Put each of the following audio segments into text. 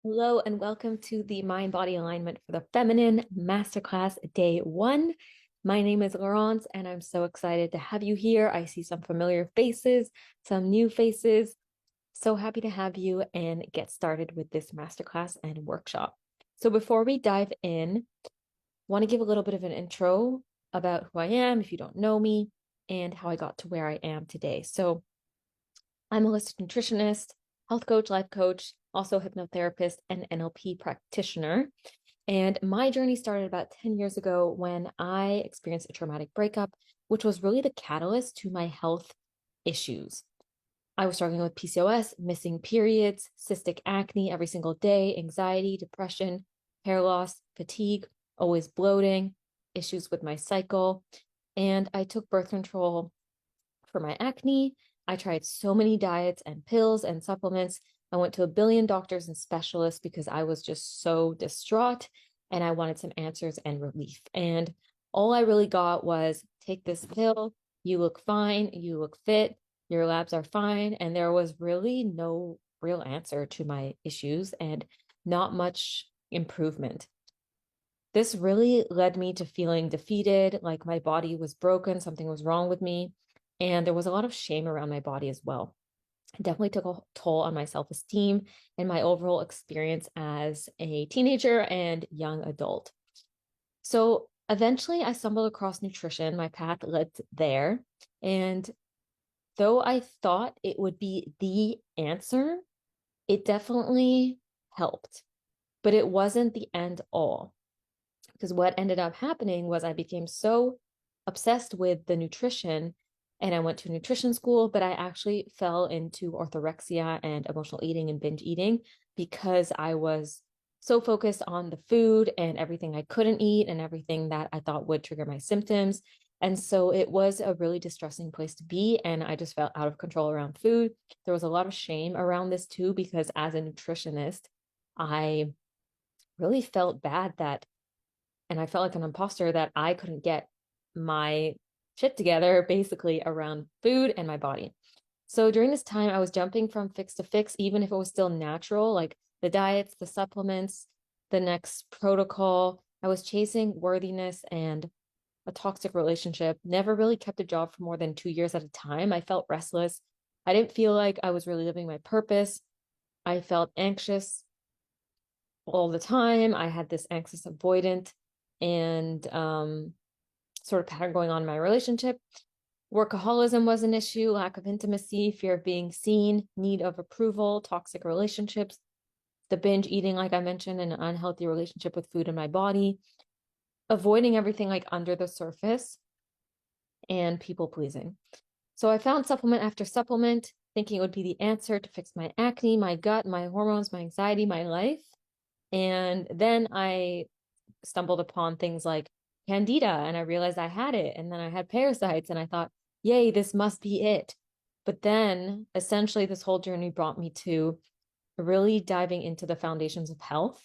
Hello and welcome to the Mind Body Alignment for the Feminine Masterclass Day 1. My name is Laurence and I'm so excited to have you here. I see some familiar faces, some new faces. So happy to have you and get started with this masterclass and workshop. So before we dive in, I want to give a little bit of an intro about who I am, if you don't know me, and how I got to where I am today. So I'm a holistic nutritionist, health coach, life coach, also hypnotherapist and NLP practitioner. And my journey started about 10 years ago when I experienced a traumatic breakup, which was really the catalyst to my health issues. I was struggling with PCOS, missing periods, cystic acne every single day, anxiety, depression, hair loss, fatigue, always bloating, issues with my cycle. And I took birth control for my acne. I tried so many diets and pills and supplements. I went to a billion doctors and specialists because I was just so distraught and I wanted some answers and relief. And all I really got was take this pill, you look fine, you look fit, your labs are fine. And there was really no real answer to my issues and not much improvement. This really led me to feeling defeated, like my body was broken, something was wrong with me. And there was a lot of shame around my body as well. It definitely took a toll on my self-esteem and my overall experience as a teenager and young adult. So eventually I stumbled across nutrition. My path led there. And though I thought it would be the answer, it definitely helped, but it wasn't the end all. Because what ended up happening was I became so obsessed with the nutrition and I went to nutrition school, but I actually fell into orthorexia and emotional eating and binge eating because I was so focused on the food and everything I couldn't eat and everything that I thought would trigger my symptoms. And so it was a really distressing place to be. And I just felt out of control around food. There was a lot of shame around this too, because as a nutritionist, I really felt bad that and I felt like an imposter that I couldn't get my shit together basically around food and my body. So during this time, I was jumping from fix to fix, even if it was still natural, like the diets, the supplements, the next protocol. I was chasing worthiness and a toxic relationship, never really kept a job for more than 2 years at a time. I felt restless. I didn't feel like I was really living my purpose. I felt anxious all the time. I had this anxious avoidant and sort of pattern going on in my relationship. Workaholism was an issue, lack of intimacy, fear of being seen, need of approval, toxic relationships, the binge eating, like I mentioned, and an unhealthy relationship with food and my body, avoiding everything like under the surface, and people pleasing. So I found supplement after supplement, thinking it would be the answer to fix my acne, my gut, my hormones, my anxiety, my life. And then I stumbled upon things like candida and I realized I had it. And then I had parasites and I thought, yay, this must be it. But then essentially this whole journey brought me to really diving into the foundations of health,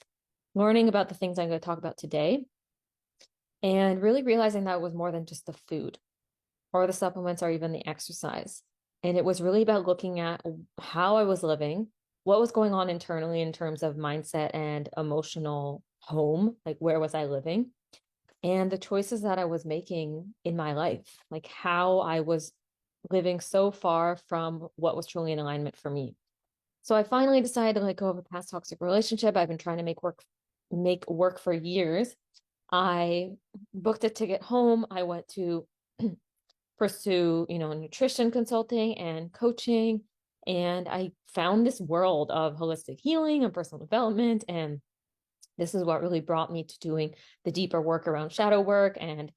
learning about the things I'm going to talk about today, and really realizing that it was more than just the food or the supplements or even the exercise. And it was really about looking at how I was living, what was going on internally in terms of mindset and emotional home, like where was I living, and the choices that I was making in my life, like how I was living so far from what was truly in alignment for me. So I finally decided to let go of a past toxic relationship. I've been trying to make work for years. I booked a ticket home. I went to pursue, nutrition consulting and coaching. And I found this world of holistic healing and personal development. And this is what really brought me to doing the deeper work around shadow work and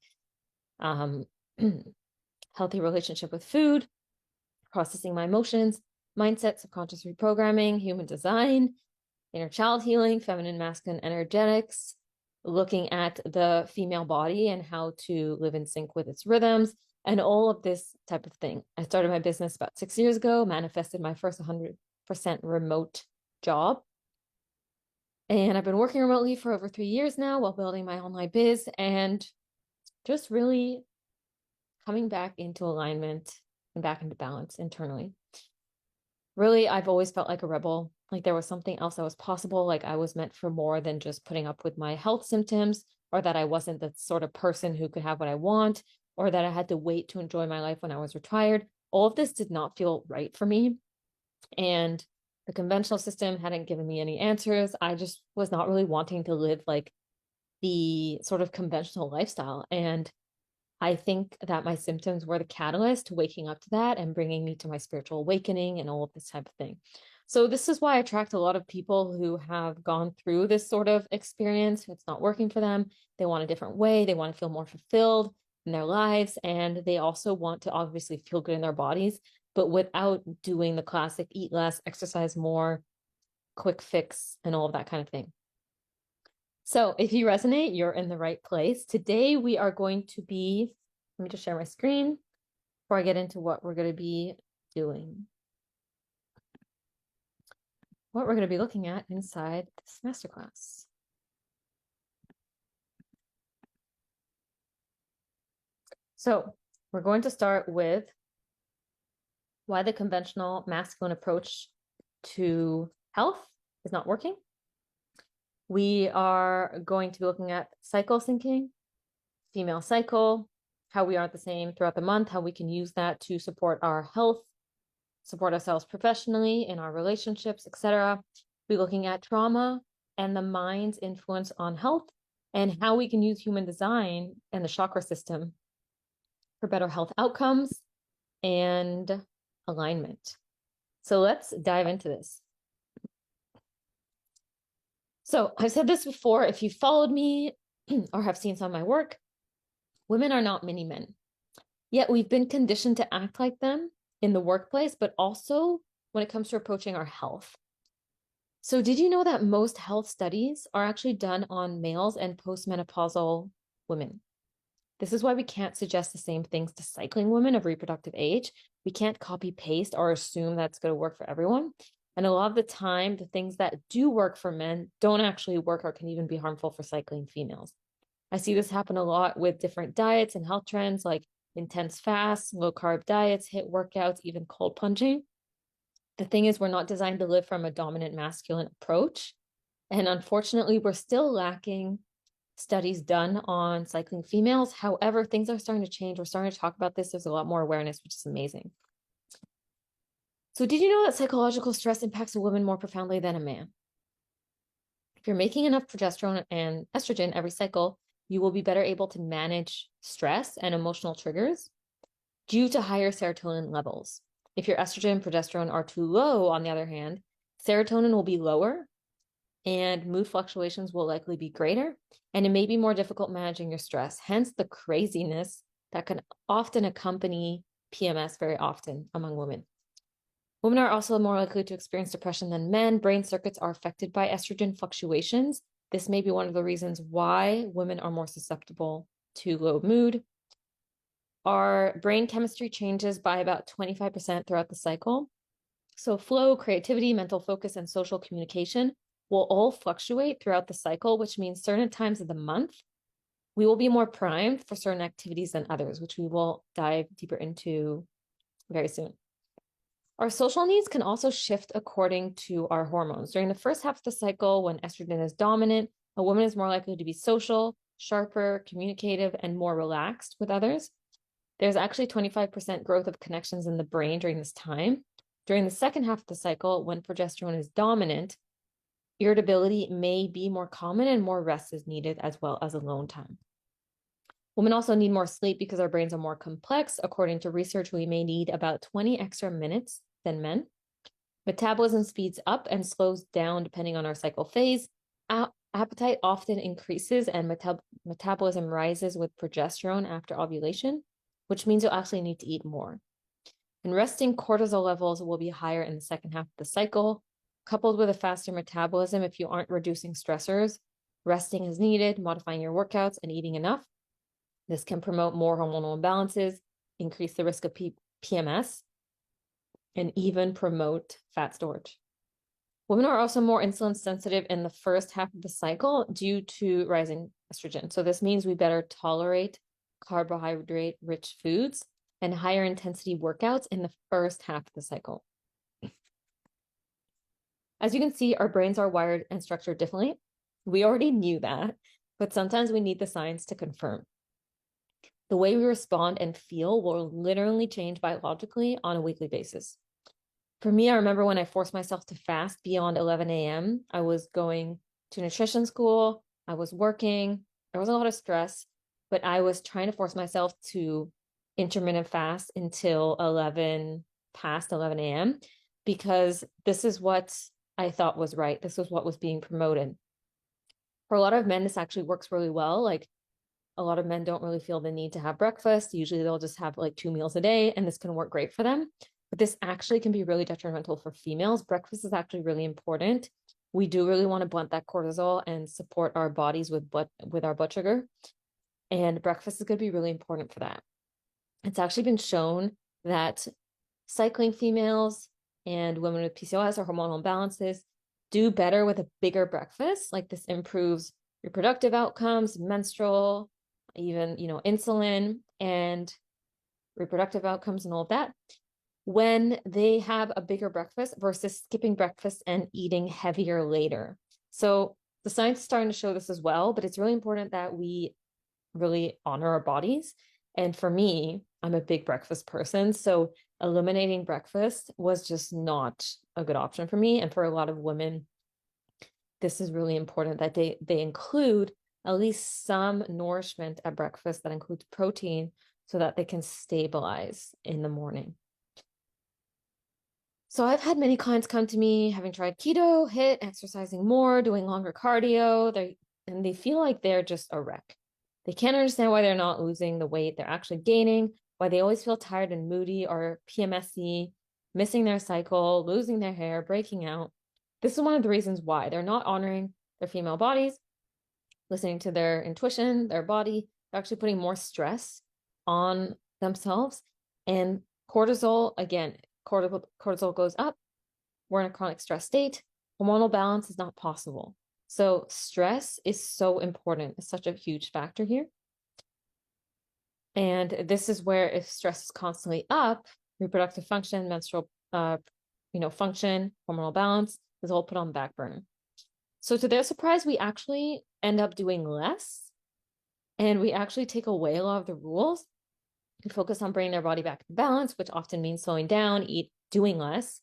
um, healthy relationship with food, processing my emotions, mindset, subconscious reprogramming, human design, inner child healing, feminine, masculine energetics, looking at the female body and how to live in sync with its rhythms, and all of this type of thing. I started my business about 6 years ago, manifested my first 100% remote job. And I've been working remotely for over 3 years now while building my online biz and just really coming back into alignment and back into balance internally. really, I've always felt like a rebel. Like there was something else that was possible. Like I was meant for more than just putting up with my health symptoms, or that I wasn't the sort of person who could have what I want, or that I had to wait to enjoy my life when I was retired. All of this did not feel right for me. And the conventional system hadn't given me any answers. I just was not really wanting to live like the sort of conventional lifestyle. And I think that my symptoms were the catalyst to waking up to that and bringing me to my spiritual awakening and all of this type of thing. So this is why I attract a lot of people who have gone through this sort of experience. It's not working for them. They want a different way. They want to feel more fulfilled in their lives. And they also want to obviously feel good in their bodies, but without doing the classic eat less, exercise more, quick fix, and all of that kind of thing. So if you resonate, you're in the right place. Today we are going to be, let me just share my screen before I get into what we're going to be doing. What we're going to be looking at inside this masterclass. So we're going to start with why the conventional masculine approach to health is not working. We are going to be looking at cycle syncing, female cycle, how we aren't the same throughout the month, how we can use that to support our health, support ourselves professionally in our relationships, etc. We're looking at trauma and the mind's influence on health and how we can use human design and the chakra system for better health outcomes and alignment. So let's dive into this. So I've said this before, if you followed me or have seen some of my work, women are not mini men. Yet we've been conditioned to act like them in the workplace, but also when it comes to approaching our health. So did you know that most health studies are actually done on males and postmenopausal women? This is why we can't suggest the same things to cycling women of reproductive age. We can't copy paste or assume that's going to work for everyone. And a lot of the time, the things that do work for men don't actually work or can even be harmful for cycling females. I see this happen a lot with different diets and health trends like intense fasts, low carb diets, HIIT workouts, even cold plunging. The thing is, we're not designed to live from a dominant masculine approach. And unfortunately, we're still lacking studies done on cycling females. However, things are starting to change. We're starting to talk about this. There's a lot more awareness, which is amazing. So did you know that psychological stress impacts a woman more profoundly than a man? If you're making enough progesterone and estrogen every cycle, you will be better able to manage stress and emotional triggers due to higher serotonin levels. If your estrogen and progesterone are too low, on the other hand, serotonin will be lower and mood fluctuations will likely be greater, and it may be more difficult managing your stress, hence the craziness that can often accompany PMS very often among women. Women are also more likely to experience depression than men. Brain circuits are affected by estrogen fluctuations. This may be one of the reasons why women are more susceptible to low mood. Our brain chemistry changes by about 25% throughout the cycle. So flow, creativity, mental focus, and social communication will all fluctuate throughout the cycle, which means certain times of the month, we will be more primed for certain activities than others, which we will dive deeper into very soon. Our social needs can also shift according to our hormones. During the first half of the cycle, when estrogen is dominant, a woman is more likely to be social, sharper, communicative, and more relaxed with others. There's actually 25% growth of connections in the brain during this time. During the second half of the cycle, when progesterone is dominant, irritability may be more common and more rest is needed, as well as alone time. Women also need more sleep because our brains are more complex. According to research, we may need about 20 extra minutes than men. Metabolism speeds up and slows down depending on our cycle phase. Appetite often increases and metabolism rises with progesterone after ovulation, which means you'll actually need to eat more. And resting cortisol levels will be higher in the second half of the cycle. Coupled with a faster metabolism, if you aren't reducing stressors, resting is needed, modifying your workouts, and eating enough. This can promote more hormonal imbalances, increase the risk of PMS, and even promote fat storage. Women are also more insulin sensitive in the first half of the cycle due to rising estrogen. So this means we better tolerate carbohydrate-rich foods and higher intensity workouts in the first half of the cycle. As you can see, our brains are wired and structured differently. We already knew that, but sometimes we need the science to confirm. The way we respond and feel will literally change biologically on a weekly basis. For me, I remember when I forced myself to fast beyond 11 a.m., I was going to nutrition school, I was working, there was a lot of stress, but I was trying to force myself to intermittent fast until past 11 a.m., because this is what I thought was right. This was what was being promoted. For a lot of men, this actually works really well. Like, a lot of men don't really feel the need to have breakfast. Usually they'll just have like 2 meals a day, and this can work great for them. But this actually can be really detrimental for females. Breakfast is actually really important. We do really want to blunt that cortisol and support our bodies with our blood sugar. And breakfast is going to be really important for that. It's actually been shown that cycling females and women with PCOS or hormonal imbalances do better with a bigger breakfast. Like, this improves reproductive outcomes, menstrual, even, insulin and reproductive outcomes and all of that, when they have a bigger breakfast versus skipping breakfast and eating heavier later. So the science is starting to show this as well, but it's really important that we really honor our bodies. And for me, I'm a big breakfast person, so eliminating breakfast was just not a good option for me. And for a lot of women, this is really important that they include at least some nourishment at breakfast that includes protein, so that they can stabilize in the morning. So I've had many clients come to me having tried keto, HIIT, exercising more, doing longer cardio, and they feel like they're just a wreck. They can't understand why they're not losing the weight they're actually gaining, why they always feel tired and moody or PMSy, missing their cycle, losing their hair, breaking out. This is one of the reasons why they're not honoring their female bodies, listening to their intuition, their body. They're actually putting more stress on themselves. And cortisol, again, cortisol goes up. We're in a chronic stress state. Hormonal balance is not possible. So stress is so important. It's such a huge factor here. And this is where, if stress is constantly up, reproductive function, menstrual function, hormonal balance is all put on the back burner. So to their surprise, we actually end up doing less, and we actually take away a lot of the rules and focus on bringing their body back to balance, which often means slowing down, doing less,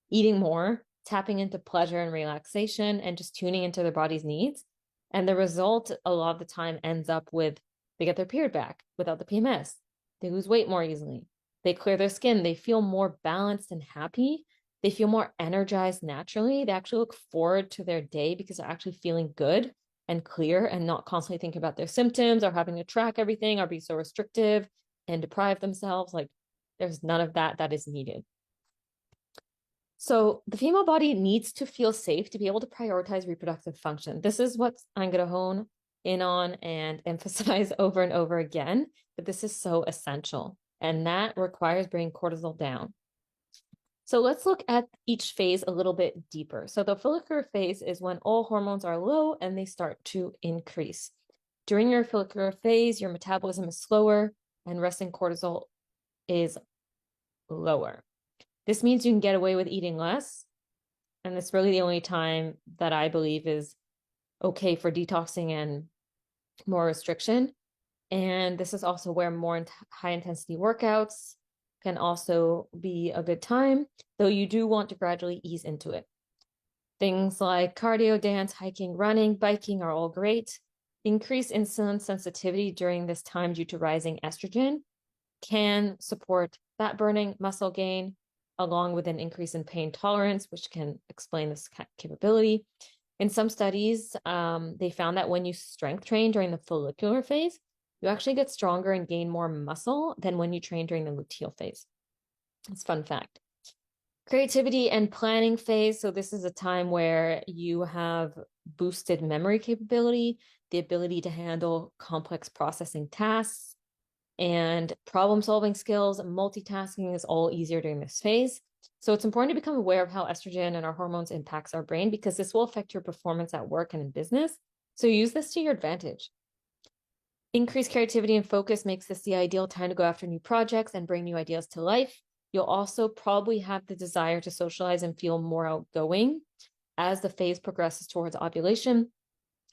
eating more, tapping into pleasure and relaxation, and just tuning into their body's needs. And the result a lot of the time ends up with, they get their period back without the PMS. They lose weight more easily. They clear their skin. They feel more balanced and happy. They feel more energized naturally. They actually look forward to their day because they're actually feeling good and clear and not constantly thinking about their symptoms or having to track everything or be so restrictive and deprive themselves. Like, there's none of that is needed. So the female body needs to feel safe to be able to prioritize reproductive function. This is what I'm going to hone in on and emphasize over and over again, but this is so essential, and that requires bringing cortisol down. So let's look at each phase a little bit deeper. So the follicular phase is when all hormones are low and they start to increase. During your follicular phase, your metabolism is slower and resting cortisol is lower. This means you can get away with eating less. And it's really the only time that I believe is okay for detoxing and more restriction. And this is also where more high intensity workouts can also be a good time, though you do want to gradually ease into it. Things like cardio, dance, hiking, running, biking are all great. Increased insulin sensitivity during this time due to rising estrogen can support fat burning, muscle gain, along with an increase in pain tolerance, which can explain this capability. In some studies, they found that when you strength train during the follicular phase, you actually get stronger and gain more muscle than when you train during the luteal phase. It's a fun fact. Creativity and planning phase. So this is a time where you have boosted memory capability, the ability to handle complex processing tasks, and problem-solving skills. Multitasking is all easier during this phase. So it's important to become aware of how estrogen and our hormones impacts our brain, because this will affect your performance at work and in business. So use this to your advantage. Increased creativity and focus makes this the ideal time to go after new projects and bring new ideas to life. You'll also probably have the desire to socialize and feel more outgoing. as the phase progresses towards ovulation.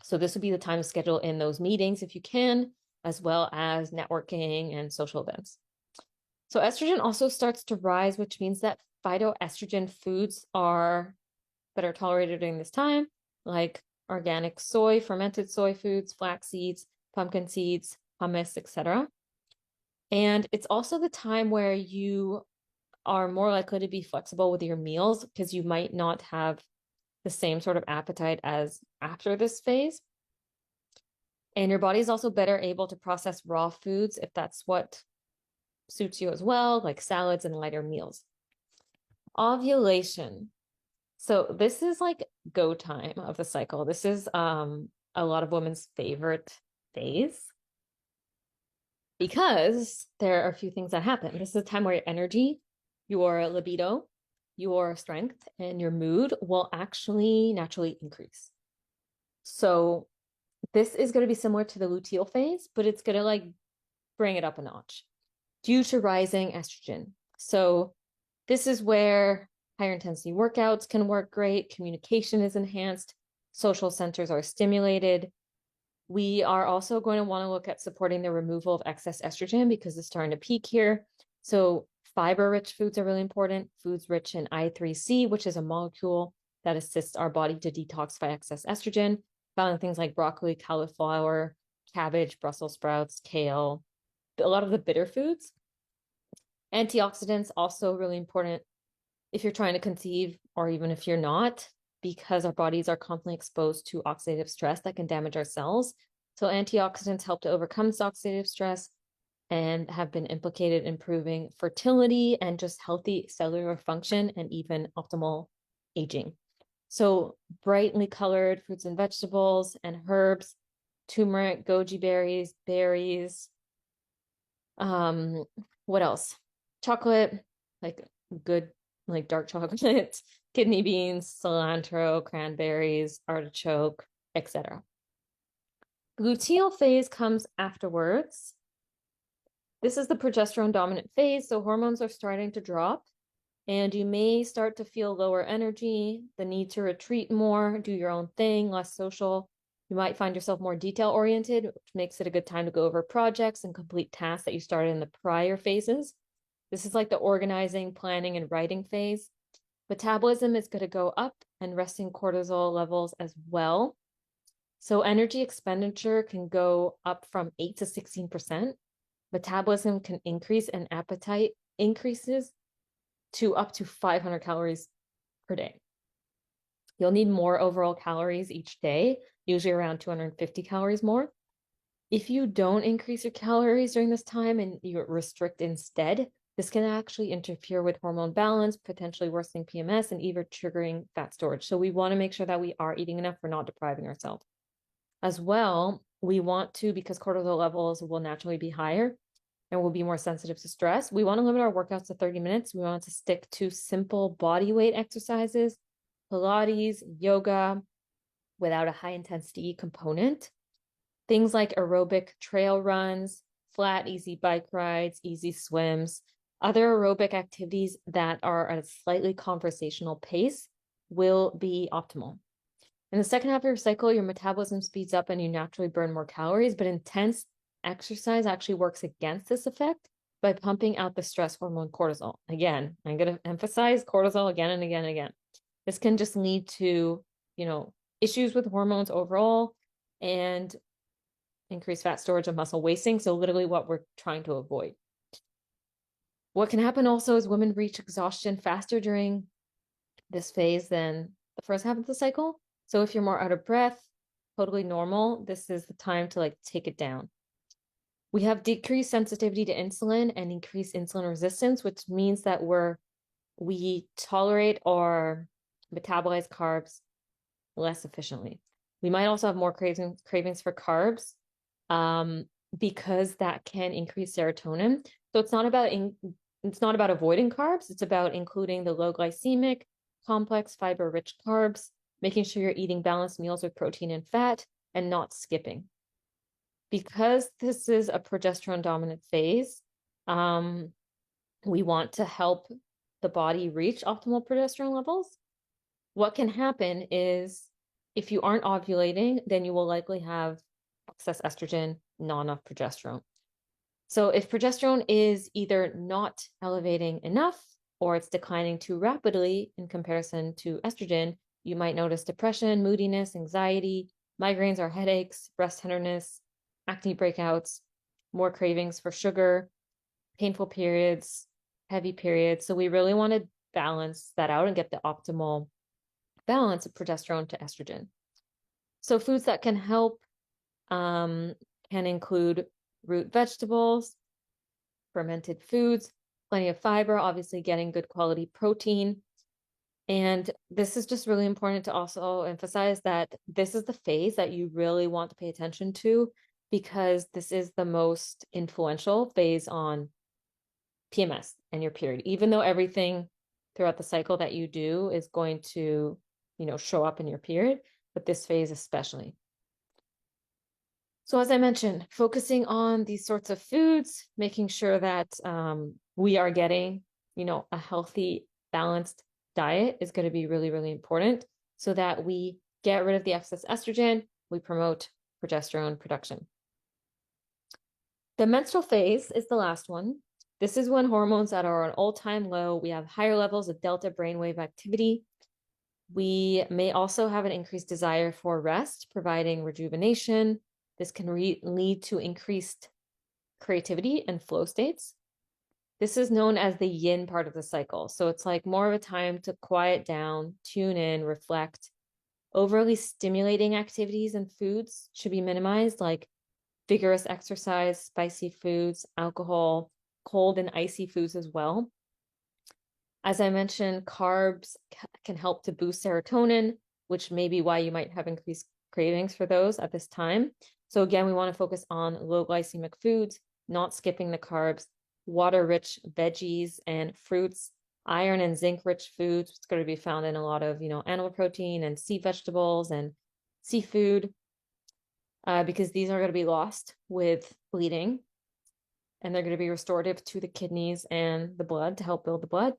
So this would be the time to schedule in those meetings if you can, as well as networking and social events. So estrogen also starts to rise, which means that phytoestrogen foods are better tolerated during this time, like organic soy, fermented soy foods, flax seeds, pumpkin seeds, hummus, etc. And it's also the time where you are more likely to be flexible with your meals because you might not have the same sort of appetite as after this phase. And your body is also better able to process raw foods if that's what suits you as well, like salads and lighter meals. Ovulation. So this is like go time of the cycle. This is a lot of women's favorite phase because there are a few things that happen. This is a time where your energy, your libido, your strength, and your mood will actually naturally increase. So this is going to be similar to the luteal phase, but it's going to like bring it up a notch due to rising estrogen. So this is where higher intensity workouts can work great. Communication is enhanced. Social centers are stimulated. We are also going to want to look at supporting the removal of excess estrogen because it's starting to peak here. So fiber-rich foods are really important. Foods rich in I3C, which is a molecule that assists our body to detoxify excess estrogen, found in things like broccoli, cauliflower, cabbage, Brussels sprouts, kale, a lot of the bitter foods. Antioxidants also really important if you're trying to conceive or even if you're not, because our bodies are constantly exposed to oxidative stress that can damage our cells. So antioxidants help to overcome this oxidative stress and have been implicated in improving fertility and just healthy cellular function and even optimal aging. So brightly colored fruits and vegetables and herbs, turmeric, goji berries, berries. What else? Chocolate, like good, like dark chocolate, kidney beans, cilantro, cranberries, artichoke, etc. Luteal phase comes afterwards. This is the progesterone dominant phase, so hormones are starting to drop, and you may start to feel lower energy, the need to retreat more, do your own thing, less social. You might find yourself more detail oriented, which makes it a good time to go over projects and complete tasks that you started in the prior phases. This is like the organizing, planning, and writing phase. Metabolism is going to go up and resting cortisol levels as well. So energy expenditure can go up from 8 to 16%. Metabolism can increase and appetite increases to up to 500 calories per day. You'll need more overall calories each day, usually around 250 calories more. If you don't increase your calories during this time and you restrict instead, this can actually interfere with hormone balance, potentially worsening PMS and even triggering fat storage. So we want to make sure that we are eating enough, we're not depriving ourselves. As well, we want to, because cortisol levels will naturally be higher and we'll be more sensitive to stress, we want to limit our workouts to 30 minutes. We want to stick to simple body weight exercises, Pilates, yoga, without a high intensity component. Things like aerobic trail runs, flat, easy bike rides, easy swims, other aerobic activities that are at a slightly conversational pace will be optimal. In the second half of your cycle, your metabolism speeds up and you naturally burn more calories, but intense exercise actually works against this effect by pumping out the stress hormone cortisol. Again, I'm going to emphasize cortisol again and again and again. This can just lead to, issues with hormones overall and increased fat storage and muscle wasting. So literally what we're trying to avoid. What can happen also is women reach exhaustion faster during this phase than the first half of the cycle. So if you're more out of breath, totally normal, this is the time to take it down. We have decreased sensitivity to insulin and increased insulin resistance, which means that we tolerate or metabolize carbs less efficiently. We might also have more cravings for carbs because that can increase serotonin. So it's not about avoiding carbs. It's about including the low glycemic, complex fiber-rich carbs, making sure you're eating balanced meals with protein and fat, and not skipping. Because this is a progesterone dominant phase, we want to help the body reach optimal progesterone levels. what can happen is if you aren't ovulating, then you will likely have excess estrogen, not enough progesterone. So if progesterone is either not elevating enough or it's declining too rapidly in comparison to estrogen, you might notice depression, moodiness, anxiety, migraines or headaches, breast tenderness, acne breakouts, more cravings for sugar, painful periods, heavy periods. So we really want to balance that out and get the optimal balance of progesterone to estrogen. So foods that can help can include root vegetables, fermented foods, plenty of fiber, obviously getting good quality protein. And this is just really important to also emphasize that this is the phase that you really want to pay attention to, because this is the most influential phase on PMS and your period. Even though everything throughout the cycle that you do is going to, show up in your period, but this phase especially. So as I mentioned, focusing on these sorts of foods, making sure that we are getting, a healthy, balanced diet is going to be really, really important so that we get rid of the excess estrogen, we promote progesterone production. The menstrual phase is the last one. This is when hormones that are on all-time low, we have higher levels of delta brainwave activity. We may also have an increased desire for rest, providing rejuvenation. This can lead to increased creativity and flow states. This is known as the yin part of the cycle. So it's like more of a time to quiet down, tune in, reflect. Overly stimulating activities and foods should be minimized, like vigorous exercise, spicy foods, alcohol, cold and icy foods as well. As I mentioned, carbs can help to boost serotonin, which may be why you might have increased cravings for those at this time. So again, we want to focus on low glycemic foods, not skipping the carbs, water-rich veggies and fruits, iron and zinc-rich foods. It's going to be found in a lot of, animal protein and sea vegetables and seafood, because these are going to be lost with bleeding, and they're going to be restorative to the kidneys and the blood to help build the blood.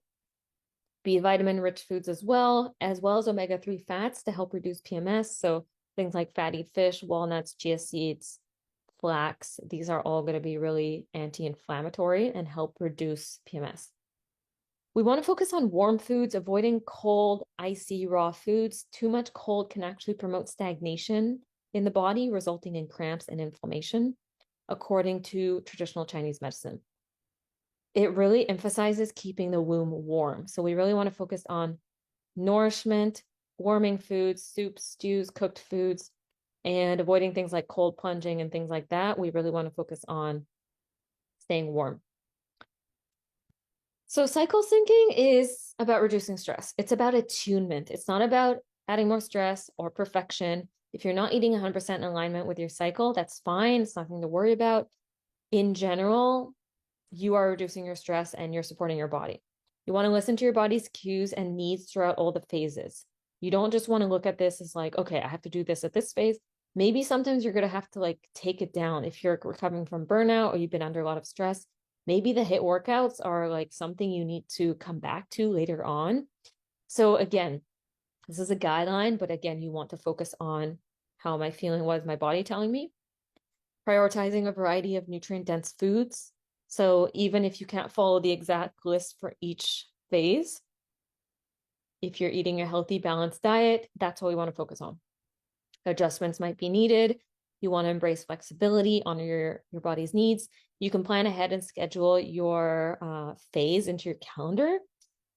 B vitamin-rich foods as well as omega-3 fats to help reduce PMS. So things like fatty fish, walnuts, chia seeds, flax, these are all going to be really anti-inflammatory and help reduce PMS. We want to focus on warm foods, avoiding cold, icy, raw foods. Too much cold can actually promote stagnation in the body, resulting in cramps and inflammation, according to traditional Chinese medicine. It really emphasizes keeping the womb warm. So we really want to focus on nourishment, warming foods, soups, stews, cooked foods, and avoiding things like cold plunging and things like that. We really want to focus on staying warm. So cycle syncing is about reducing stress. It's about attunement. It's not about adding more stress or perfection. If you're not eating 100% in alignment with your cycle, that's fine. It's nothing to worry about. In general, you are reducing your stress and you're supporting your body. You want to listen to your body's cues and needs throughout all the phases. You don't just want to look at this as like, okay, I have to do this at this phase. Maybe sometimes you're going to have to take it down. If you're recovering from burnout or you've been under a lot of stress, maybe the HIIT workouts are something you need to come back to later on. So again, this is a guideline, but again, you want to focus on how am I feeling? What is my body telling me? Prioritizing a variety of nutrient-dense foods. So even if you can't follow the exact list for each phase, if you're eating a healthy, balanced diet, that's what we want to focus on. Adjustments might be needed. You want to embrace flexibility, honor your body's needs. You can plan ahead and schedule your phase into your calendar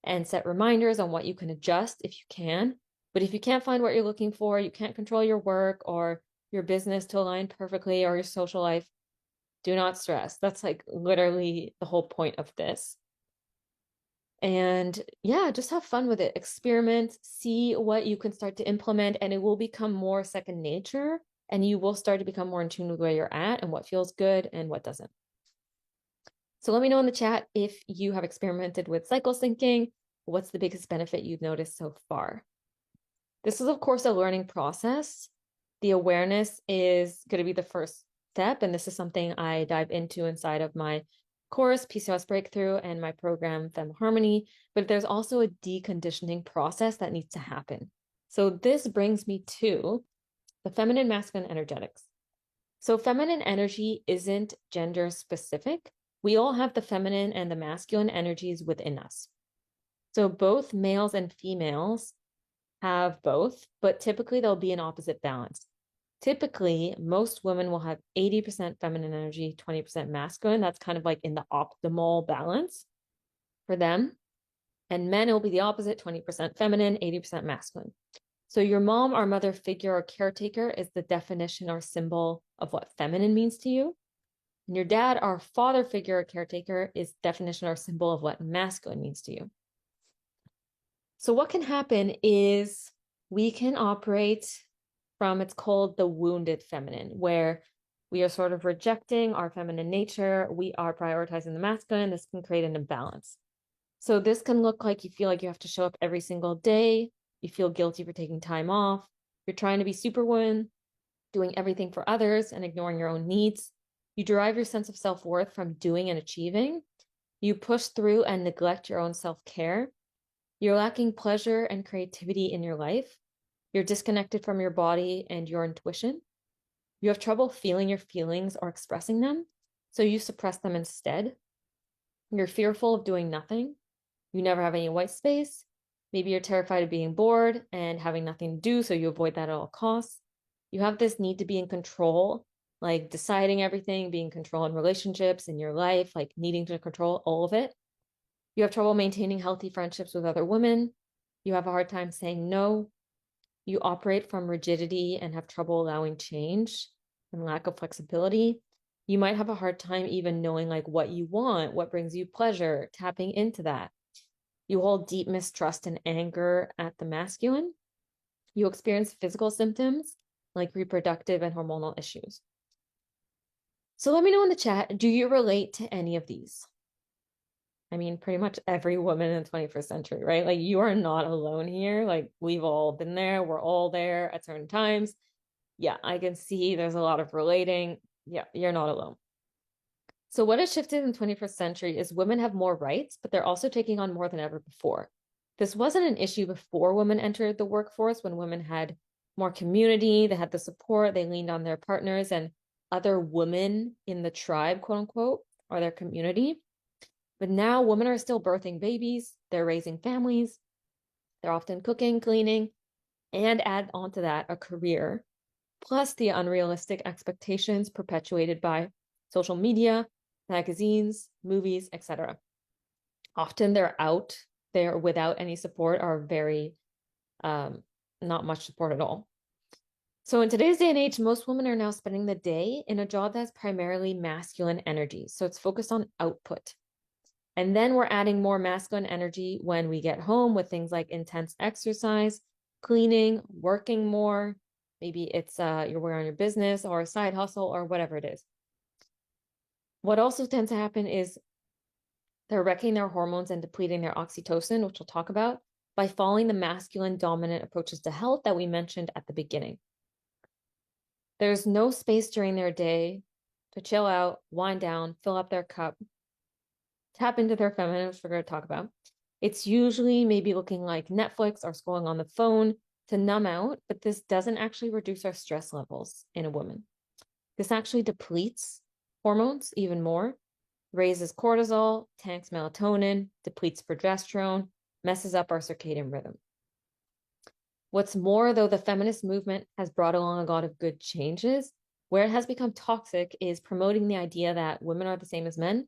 and set reminders on what you can adjust if you can. But if you can't find what you're looking for, you can't control your work or your business to align perfectly or your social life, do not stress. That's literally the whole point of this. And yeah, just have fun with it. Experiment, see what you can start to implement, and it will become more second nature, and you will start to become more in tune with where you're at and what feels good and what doesn't. So let me know in the chat if you have experimented with cycle syncing. What's the biggest benefit you've noticed so far? This is, of course, a learning process. The awareness is going to be the first step, and this is something I dive into inside of my course, PCOS Breakthrough, and my program, Fem Harmony, but there's also a deconditioning process that needs to happen. So this brings me to the feminine masculine energetics. So feminine energy isn't gender specific. We all have the feminine and the masculine energies within us. So both males and females have both, but typically they'll be in opposite balance. Typically, most women will have 80% feminine energy, 20% masculine. That's kind of like in the optimal balance for them. And men, it will be the opposite, 20% feminine, 80% masculine. So your mom or mother figure or caretaker is the definition or symbol of what feminine means to you. And your dad or father figure or caretaker is definition or symbol of what masculine means to you. So what can happen is we can operate from, it's called the wounded feminine, where we are sort of rejecting our feminine nature. We are prioritizing the masculine. This can create an imbalance. So this can look like you feel like you have to show up every single day. You feel guilty for taking time off. You're trying to be superwoman, doing everything for others and ignoring your own needs. You derive your sense of self-worth from doing and achieving. You push through and neglect your own self-care. You're lacking pleasure and creativity in your life. You're disconnected from your body and your intuition. You have trouble feeling your feelings or expressing them, so you suppress them instead. You're fearful of doing nothing. You never have any white space. Maybe you're terrified of being bored and having nothing to do, so you avoid that at all costs. You have this need to be in control, like deciding everything, being in control in relationships, in your life, like needing to control all of it. You have trouble maintaining healthy friendships with other women. You have a hard time saying no. You operate from rigidity and have trouble allowing change and lack of flexibility. You might have a hard time even knowing like what you want, what brings you pleasure, tapping into that. You hold deep mistrust and anger at the masculine. You experience physical symptoms like reproductive and hormonal issues. So let me know in the chat, do you relate to any of these? I mean, pretty much every woman in the 21st century, right? Like you are not alone here. Like we've all been there. We're all there at certain times. Yeah, I can see there's a lot of relating. Yeah, you're not alone. So what has shifted in the 21st century is women have more rights, but they're also taking on more than ever before. This wasn't an issue before women entered the workforce, when women had more community, they had the support, they leaned on their partners and other women in the tribe, quote unquote, or their community. But now women are still birthing babies, they're raising families, they're often cooking, cleaning, and add onto that a career, plus the unrealistic expectations perpetuated by social media, magazines, movies, etc. Often they're out there without any support, or very not much support at all. So in today's day and age, most women are now spending the day in a job that's primarily masculine energy. So it's focused on output. And then we're adding more masculine energy when we get home with things like intense exercise, cleaning, working more. Maybe it's you're working on your business or a side hustle or whatever it is. What also tends to happen is they're wrecking their hormones and depleting their oxytocin, which we'll talk about, by following the masculine dominant approaches to health that we mentioned at the beginning. There's no space during their day to chill out, wind down, fill up their cup, tap into their feminine, which we're going to talk about. It's usually maybe looking like Netflix or scrolling on the phone to numb out, but this doesn't actually reduce our stress levels in a woman. This actually depletes hormones even more, raises cortisol, tanks melatonin, depletes progesterone, messes up our circadian rhythm. What's more, though, the feminist movement has brought along a lot of good changes. Where it has become toxic is promoting the idea that women are the same as men,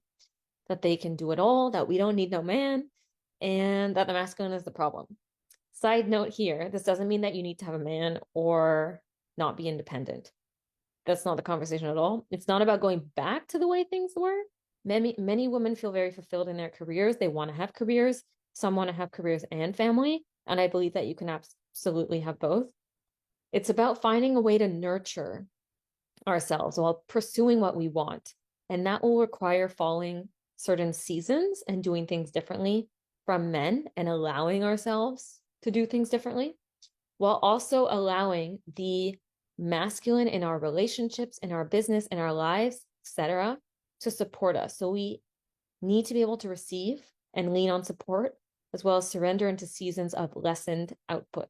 that they can do it all, that we don't need no man, and that the masculine is the problem. Side note here, this doesn't mean that you need to have a man or not be independent. That's not the conversation at all. It's not about going back to the way things were. Many women feel very fulfilled in their careers. They want to have careers. Some want to have careers and family. And I believe that you can absolutely have both. It's about finding a way to nurture ourselves while pursuing what we want. And that will require following certain seasons and doing things differently from men and allowing ourselves to do things differently, while also allowing the masculine in our relationships, in our business, in our lives, etc., to support us. So we need to be able to receive and lean on support, as well as surrender into seasons of lessened output.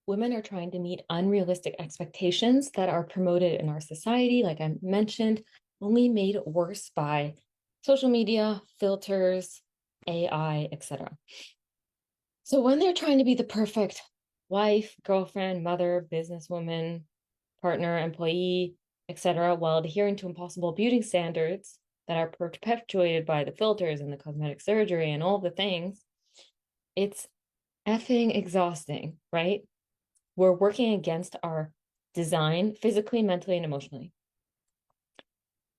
Women are trying to meet unrealistic expectations that are promoted in our society, like I mentioned, only made worse by social media, filters, AI, etc. So when they're trying to be the perfect wife, girlfriend, mother, businesswoman, partner, employee, etc., while adhering to impossible beauty standards that are perpetuated by the filters and the cosmetic surgery and all the things, it's effing exhausting, right? We're working against our design physically, mentally, and emotionally.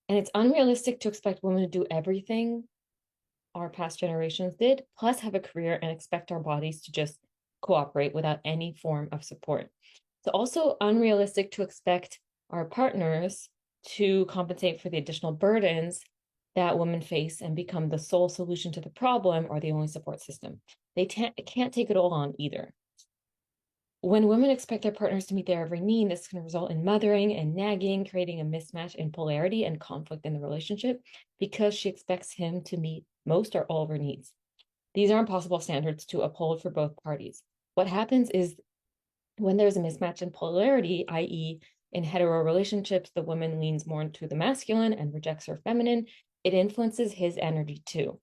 And it's unrealistic to expect women to do everything our past generations did, plus have a career and expect our bodies to just cooperate without any form of support. It's also unrealistic to expect our partners to compensate for the additional burdens that women face and become the sole solution to the problem or the only support system. They can't take it all on either. When women expect their partners to meet their every need, this can result in mothering and nagging, creating a mismatch in polarity and conflict in the relationship because she expects him to meet most or all of her needs. These are impossible standards to uphold for both parties. What happens is when there's a mismatch in polarity, i.e., in hetero relationships, the woman leans more into the masculine and rejects her feminine, it influences his energy too.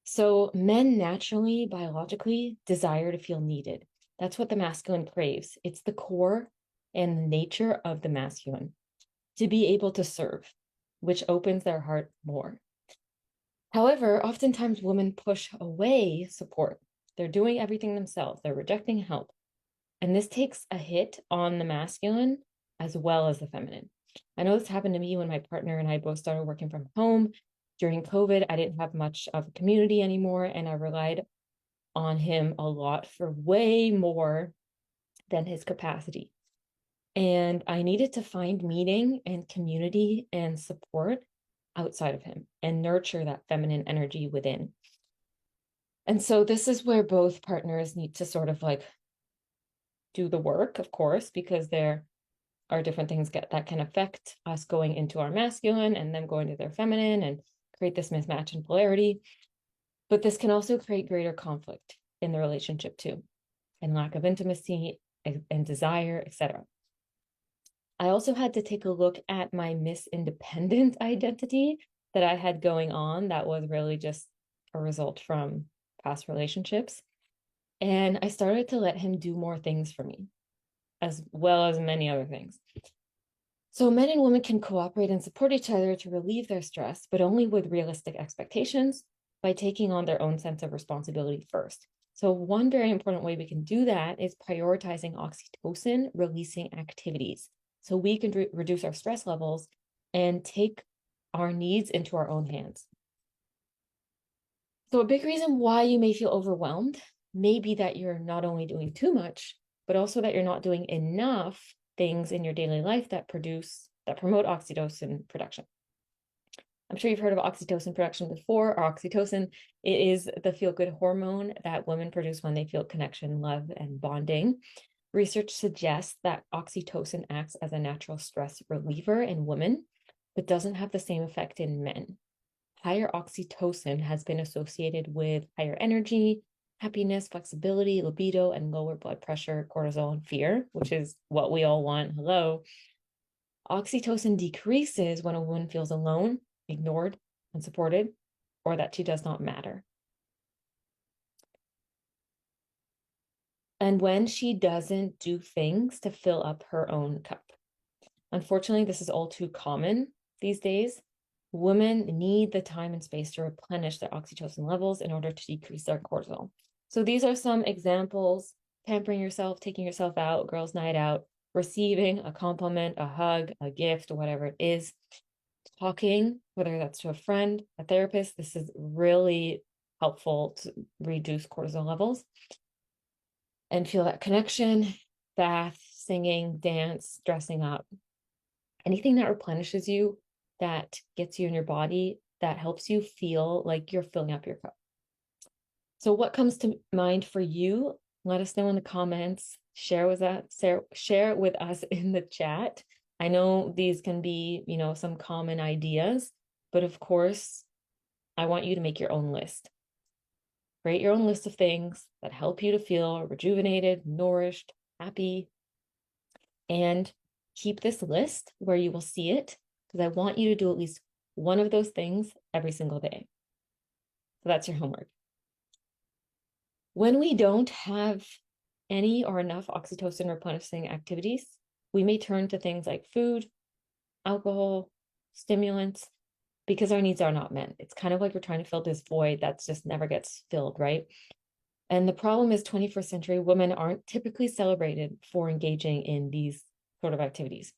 So men naturally, biologically, desire to feel needed. That's what the masculine craves. It's the core and the nature of the masculine, to be able to serve, which opens their heart more. However, oftentimes women push away support. They're doing everything themselves. They're rejecting help. And this takes a hit on the masculine as well as the feminine. I know this happened to me when my partner and I both started working from home. During COVID, I didn't have much of a community anymore, and I relied on him a lot for way more than his capacity. And I needed to find meaning and community and support outside of him and nurture that feminine energy within. And so this is where both partners need to sort of like do the work, of course, because there are different things that can affect us going into our masculine and them going to their feminine and create this mismatch in polarity. But this can also create greater conflict in the relationship too, and lack of intimacy and desire, etc. I also had to take a look at my Miss Independent identity that I had going on that was really just a result from past relationships. And I started to let him do more things for me, as well as many other things. So men and women can cooperate and support each other to relieve their stress, but only with realistic expectations by taking on their own sense of responsibility first. So one very important way we can do that is prioritizing oxytocin releasing activities. So we can reduce our stress levels and take our needs into our own hands. So a big reason why you may feel overwhelmed may be that you're not only doing too much, but also that you're not doing enough things in your daily life that promote oxytocin production. I'm sure you've heard of oxytocin production before, or oxytocin. It is the feel-good hormone that women produce when they feel connection, love, and bonding. Research suggests that oxytocin acts as a natural stress reliever in women, but doesn't have the same effect in men. Higher oxytocin has been associated with higher energy, happiness, flexibility, libido, and lower blood pressure, cortisol, and fear, which is what we all want. Hello. Oxytocin decreases when a woman feels alone, ignored, unsupported, or that she does not matter. And when she doesn't do things to fill up her own cup. Unfortunately, this is all too common these days. Women need the time and space to replenish their oxytocin levels in order to decrease their cortisol. So these are some examples: pampering yourself, taking yourself out, girls' night out, receiving a compliment, a hug, a gift, whatever it is, talking, whether that's to a friend, a therapist. This is really helpful to reduce cortisol levels and feel that connection. Bath, singing, dance, dressing up, anything that replenishes you, that gets you in your body, that helps you feel like you're filling up your cup. So what comes to mind for you? Let us know in the comments. Share with us in the chat. I know these can be, some common ideas, but of course, I want you to make your own list. Create your own list of things that help you to feel rejuvenated, nourished, happy, and keep this list where you will see it, because I want you to do at least one of those things every single day. So that's your homework. When we don't have any or enough oxytocin replenishing activities, we may turn to things like food, alcohol, stimulants, because our needs are not met. It's kind of like we're trying to fill this void that just never gets filled, right? And the problem is 21st century women aren't typically celebrated for engaging in these sort of activities.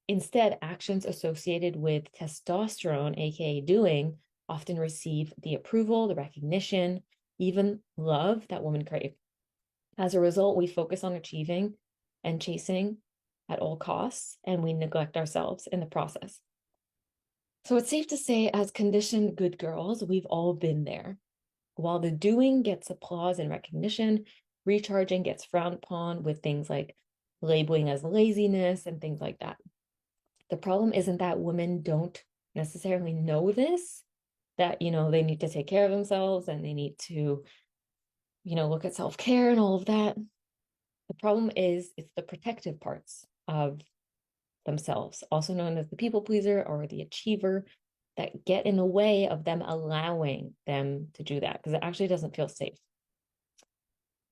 Instead, actions associated with testosterone, aka doing, often receive the approval, the recognition, even love that women crave. As a result, we focus on achieving and chasing at all costs, and we neglect ourselves in the process. So it's safe to say, as conditioned good girls, we've all been there. While the doing gets applause and recognition, recharging gets frowned upon with things like labeling as laziness and things like that. The problem isn't that women don't necessarily know this, that, they need to take care of themselves and they need to, look at self-care and all of that. The problem is it's the protective parts of themselves, also known as the people pleaser or the achiever, that get in the way of them allowing them to do that, because it actually doesn't feel safe.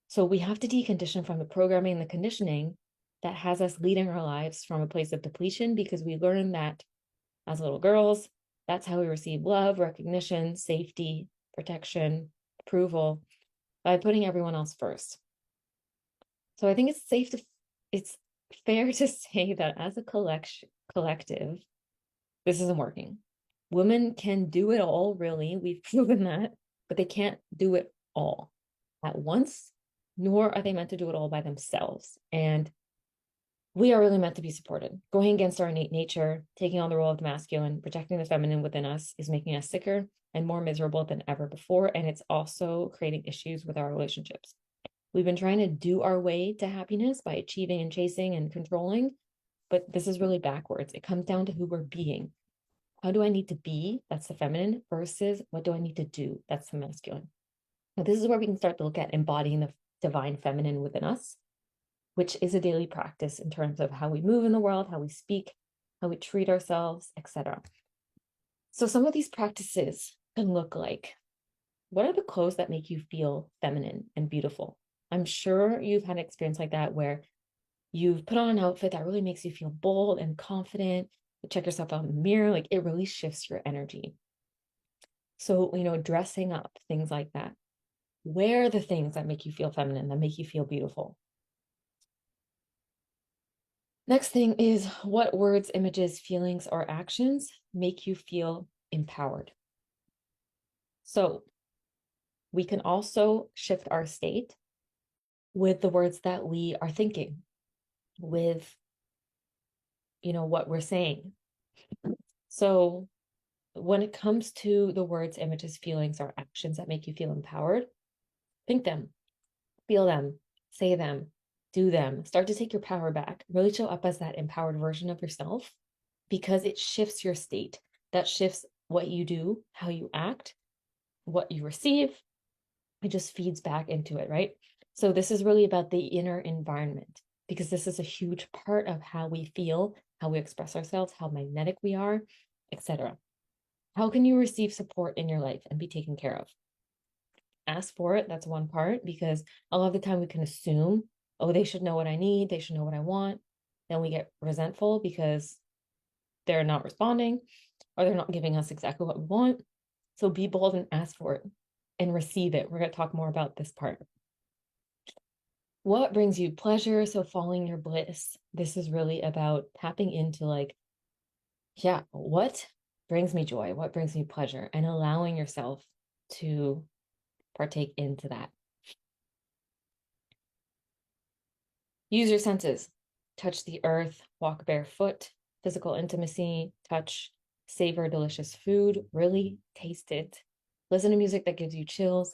So we have to decondition from the programming and the conditioning that has us leading our lives from a place of depletion, because we learn that as little girls, that's how we receive love, recognition, safety, protection, approval, by putting everyone else first. So I think it's fair to say that as a collective, this isn't working. Women can do it all, really. We've proven that, but they can't do it all at once, nor are they meant to do it all by themselves. And we are really meant to be supported. Going against our innate nature, taking on the role of the masculine, protecting the feminine within us is making us sicker and more miserable than ever before. And it's also creating issues with our relationships. We've been trying to do our way to happiness by achieving and chasing and controlling, but this is really backwards. It comes down to who we're being. How do I need to be? That's the feminine, versus what do I need to do? That's the masculine. Now, this is where we can start to look at embodying the divine feminine within us, which is a daily practice in terms of how we move in the world, how we speak, how we treat ourselves, etc. So some of these practices can look like, what are the clothes that make you feel feminine and beautiful? I'm sure you've had an experience like that where you've put on an outfit that really makes you feel bold and confident. You check yourself out in the mirror, like it really shifts your energy. So, dressing up, things like that. Wear the things that make you feel feminine, that make you feel beautiful. Next thing is, what words, images, feelings, or actions make you feel empowered? So we can also shift our state with the words that we are thinking, with, what we're saying. So when it comes to the words, images, feelings, or actions that make you feel empowered, think them, feel them, say them, do them. Start to take your power back. Really show up as that empowered version of yourself, because it shifts your state. That shifts what you do, how you act, what you receive. It just feeds back into it, right? So this is really about the inner environment, because this is a huge part of how we feel, how we express ourselves, how magnetic we are, etc. How can you receive support in your life and be taken care of? Ask for it. That's one part, because a lot of the time we can assume, oh, they should know what I need. They should know what I want. Then we get resentful because they're not responding or they're not giving us exactly what we want. So be bold and ask for it and receive it. We're going to talk more about this part. What brings you pleasure? So following your bliss. This is really about tapping into what brings me joy? What brings me pleasure? And allowing yourself to partake into that. Use your senses. Touch the earth, walk barefoot, physical intimacy, touch, savor delicious food, really taste it. Listen to music that gives you chills,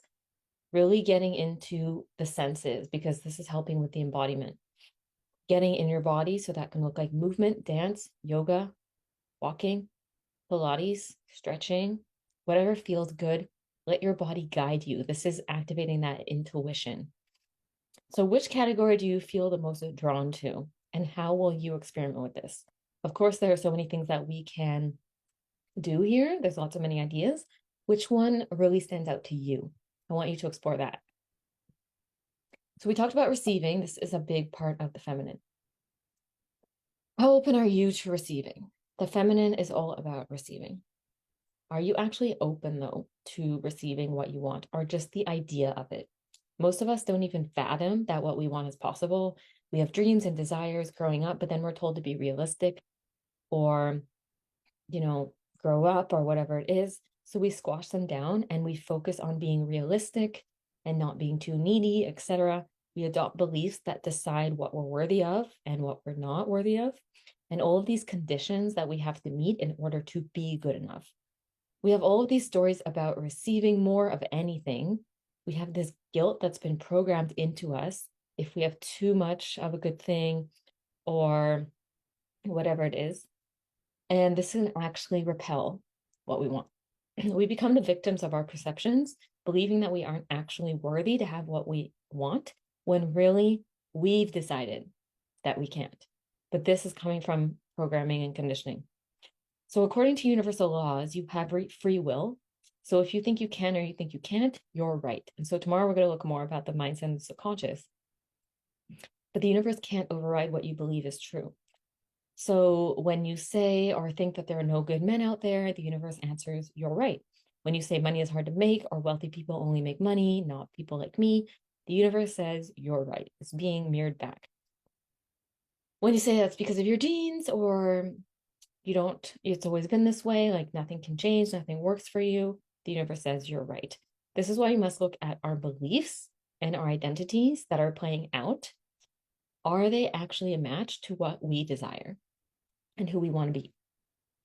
really getting into the senses, because this is helping with the embodiment. Getting in your body, so that can look like movement, dance, yoga, walking, Pilates, stretching, whatever feels good, let your body guide you. This is activating that intuition. So which category do you feel the most drawn to? And how will you experiment with this? Of course, there are so many things that we can do here. There's lots of many ideas. Which one really stands out to you? I want you to explore that. So we talked about receiving. This is a big part of the feminine. How open are you to receiving? The feminine is all about receiving. Are you actually open, though, to receiving what you want, or just the idea of it? Most of us don't even fathom that what we want is possible. We have dreams and desires growing up, but then we're told to be realistic or, grow up or whatever it is. So we squash them down and we focus on being realistic and not being too needy, etc. We adopt beliefs that decide what we're worthy of and what we're not worthy of, and all of these conditions that we have to meet in order to be good enough. We have all of these stories about receiving more of anything. We have this guilt that's been programmed into us if we have too much of a good thing or whatever it is. And this can actually repel what we want. We become the victims of our perceptions, believing that we aren't actually worthy to have what we want, when really we've decided that we can't. But this is coming from programming and conditioning. So according to universal laws, you have free will. So if you think you can or you think you can't, you're right. And so tomorrow we're going to look more about the mindset and the subconscious. But the universe can't override what you believe is true. So when you say or think that there are no good men out there, the universe answers, you're right. When you say money is hard to make or wealthy people only make money, not people like me, the universe says, you're right. It's being mirrored back. When you say that's because of your genes or it's always been this way, like nothing can change, nothing works for you, the universe says you're right. This is why you must look at our beliefs and our identities that are playing out. Are they actually a match to what we desire and who we want to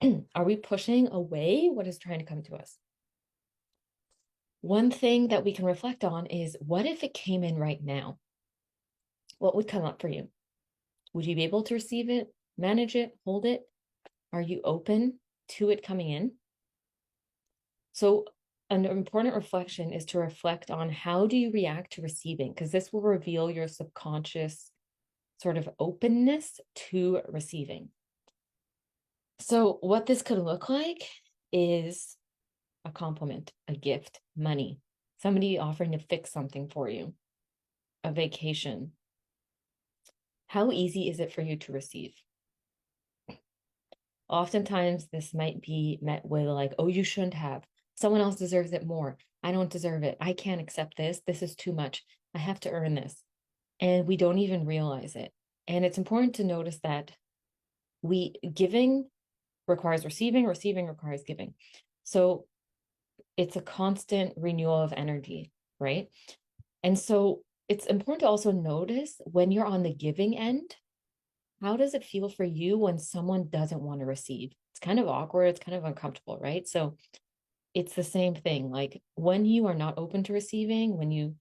be? Are we pushing away what is trying to come to us? One thing that we can reflect on is, what if it came in right now? What would come up for you? Would you be able to receive it, manage it, hold it? Are you open to it coming in? So an important reflection is to reflect on, how do you react to receiving? Because this will reveal your subconscious sort of openness to receiving. So what this could look like is a compliment, a gift, money, somebody offering to fix something for you, a vacation. How easy is it for you to receive? Oftentimes this might be met with like, oh, you shouldn't have. Someone else deserves it more. I don't deserve it. I can't accept this. This is too much. I have to earn this. And we don't even realize it. And it's important to notice that giving requires receiving, receiving requires giving. So it's a constant renewal of energy, right? And so it's important to also notice, when you're on the giving end, how does it feel for you when someone doesn't want to receive? It's kind of awkward. It's kind of uncomfortable, right? So it's the same thing. Like when you are not open to receiving, when you